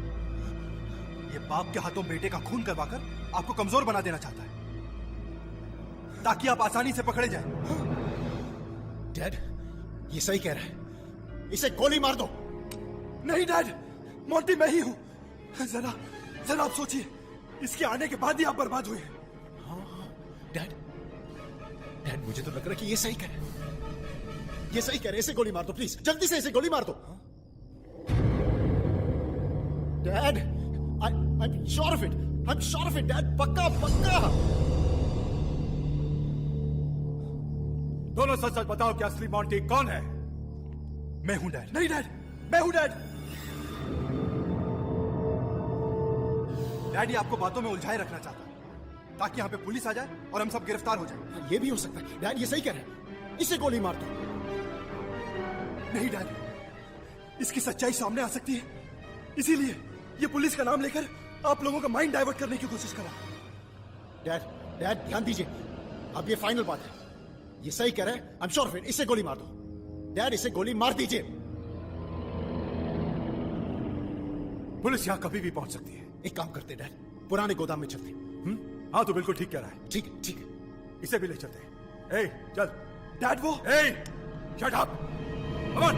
Speaker 11: ये बाप के हाथों बेटे का खून करवाकर आपको कमजोर बना देना चाहता है ताकि आप आसानी से पकड़े जाएं।
Speaker 6: डैड, ये सही कह रहा है, इसे गोली मार दो।
Speaker 11: नहीं डैड, मोंटी मैं ही हूं। जरा आप सोचिए, इसके आने के बाद ही आप बर्बाद हुए।
Speaker 6: डैड, मुझे तो लग रहा है कि ये सही कह रहा है। ये सही कह रहे, इसे गोली मार दो प्लीज, जल्दी से इसे गोली मार दो। Dad, I'm sure of it. I'm sure of it, Dad. पक्का पक्का।
Speaker 9: दोनों सच सच बताओ कि असली मोंटी कौन है?
Speaker 11: मैं हूं डैड। नहीं डैड, मैं हूं डैड। डैडी आपको बातों में उलझाए रखना चाहता है ताकि यहां पे पुलिस आ जाए और हम सब गिरफ्तार हो जाए।
Speaker 6: ये भी हो सकता है। डैड, ये सही कह रहे हैं, इसे गोली मार दो।
Speaker 11: नहीं डैड, इसकी सच्चाई सामने आ सकती है, इसीलिए ये पुलिस का नाम लेकर आप लोगों का माइंड डाइवर्ट करने की कोशिश करा।
Speaker 6: डैड, ध्यान दीजिए, अब ये फाइनल बात है। ये सही कह रहे हैं, I am sure of it, इसे गोली मार दो। डैड, इसे गोली मार दीजिए।
Speaker 9: पुलिस यहां कभी भी पहुंच सकती है।
Speaker 6: एक काम करते डैड, पुराने गोदाम में चलते।
Speaker 9: हाँ, तो बिल्कुल ठीक कह रहा है।
Speaker 6: ठीक है,
Speaker 9: इसे भी ले चलते हैं। ए, चल।
Speaker 11: डैड, वो
Speaker 9: shut up, come on.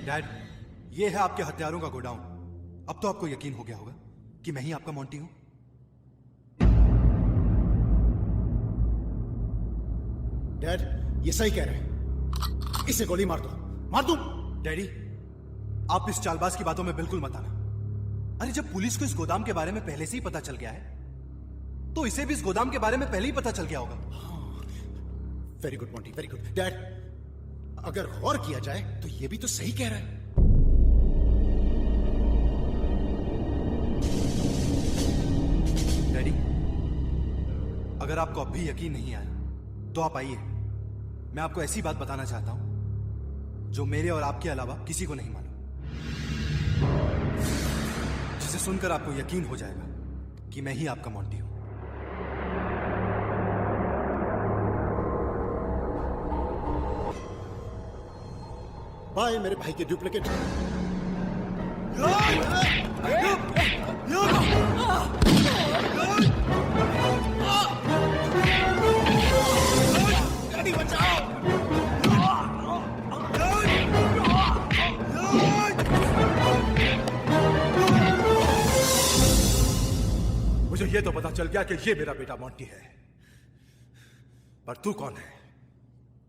Speaker 11: Dad, ये है आपके हथियारों का गोडाउन। अब तो आपको यकीन हो गया होगा कि मैं ही आपका मोंटी हूं।
Speaker 6: डैड, ये सही कह रहे हैं, इसे गोली मार दो। मार दो।
Speaker 11: डैडी, आप इस चालबाज की बातों में बिल्कुल मत आना। अरे, जब पुलिस को इस गोदाम के बारे में पहले से ही पता चल गया है तो इसे भी इस गोदाम के बारे में पहले ही पता चल गया होगा।
Speaker 6: Very good Monty, very good. Dad, अगर गौर किया जाए तो ये भी तो सही कह रहा है।
Speaker 11: डैडी, अगर आपको अब भी यकीन नहीं आया तो आप आइए, मैं आपको ऐसी बात बताना चाहता हूं जो मेरे और आपके अलावा किसी को नहीं मालूम। सुनकर आपको यकीन हो जाएगा कि मैं ही आपका मोंटी हूं।
Speaker 13: बाय मेरे भाई के डुप्लीकेट।
Speaker 9: मुझे ये तो पता चल गया कि ये मेरा बेटा मोंटी है, पर तू कौन है?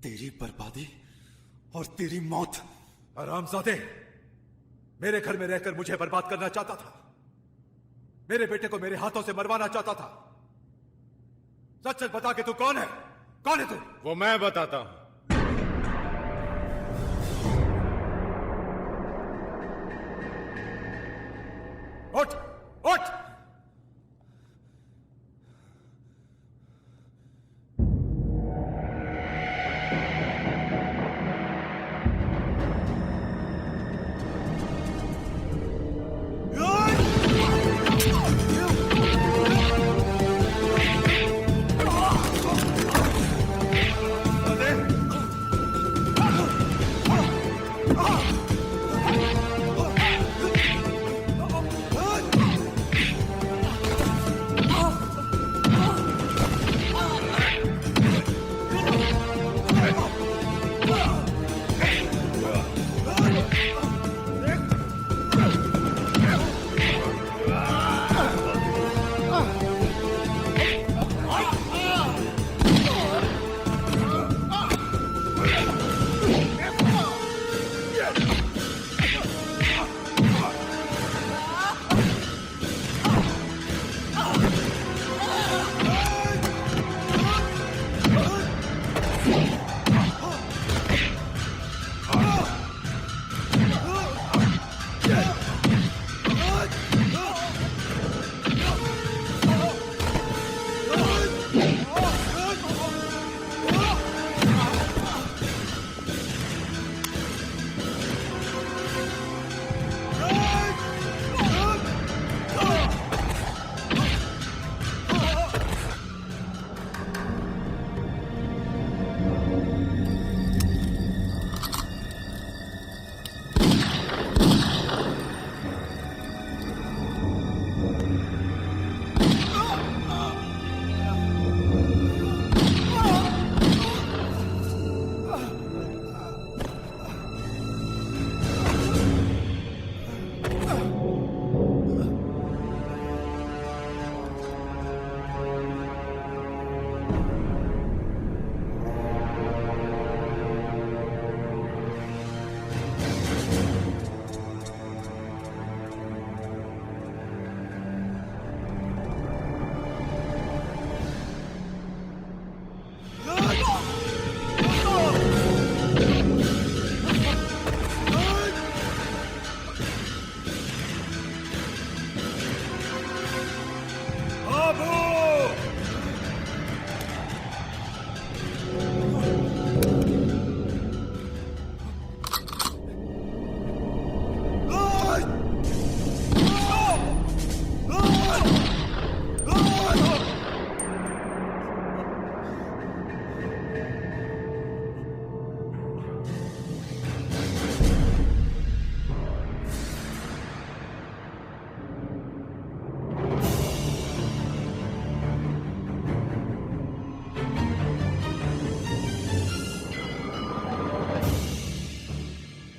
Speaker 13: तेरी बर्बादी और तेरी मौत।
Speaker 9: हरामजादे, मेरे घर में रहकर मुझे बर्बाद करना चाहता था, मेरे बेटे को मेरे हाथों से मरवाना चाहता था। सच सच बता के तू कौन है? कौन है तू?
Speaker 12: वो मैं बताता हूं।
Speaker 9: उठ उठ!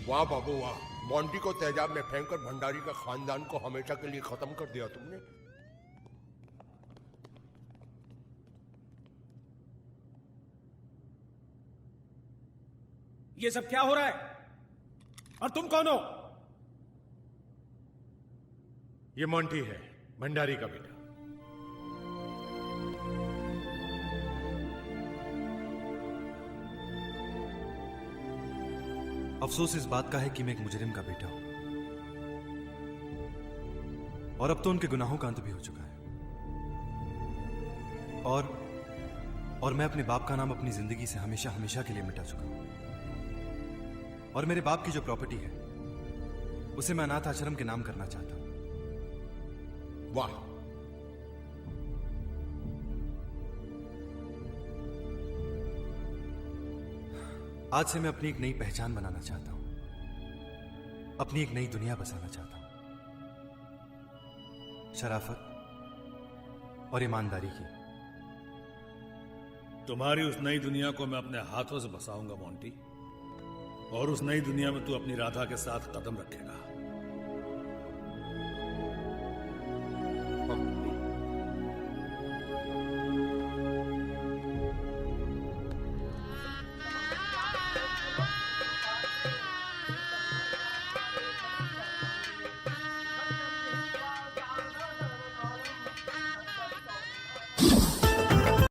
Speaker 8: वाह बाबू वाह, मोंटी को तेजाब में फेंककर भंडारी का खानदान को हमेशा के लिए खत्म कर दिया तुमने।
Speaker 6: ये सब क्या हो रहा है? और तुम कौन हो?
Speaker 12: ये मोंटी है, भंडारी का बेटा।
Speaker 11: अफसोस इस बात का है कि मैं एक मुजरिम का बेटा हूं, और अब तो उनके गुनाहों का अंत भी हो चुका है। और मैं अपने बाप का नाम अपनी जिंदगी से हमेशा हमेशा के लिए मिटा चुका हूं। और मेरे बाप की जो प्रॉपर्टी है उसे मैं अनाथ आश्रम के नाम करना चाहता हूं।
Speaker 8: वाह,
Speaker 11: आज से मैं अपनी एक नई पहचान बनाना चाहता हूं, अपनी एक नई दुनिया बसाना चाहता हूं, शराफत और ईमानदारी की।
Speaker 3: तुम्हारी उस नई दुनिया को मैं अपने हाथों से बसाऊंगा मोंटी, और उस नई दुनिया में तू अपनी राधा के साथ कदम रखेगा।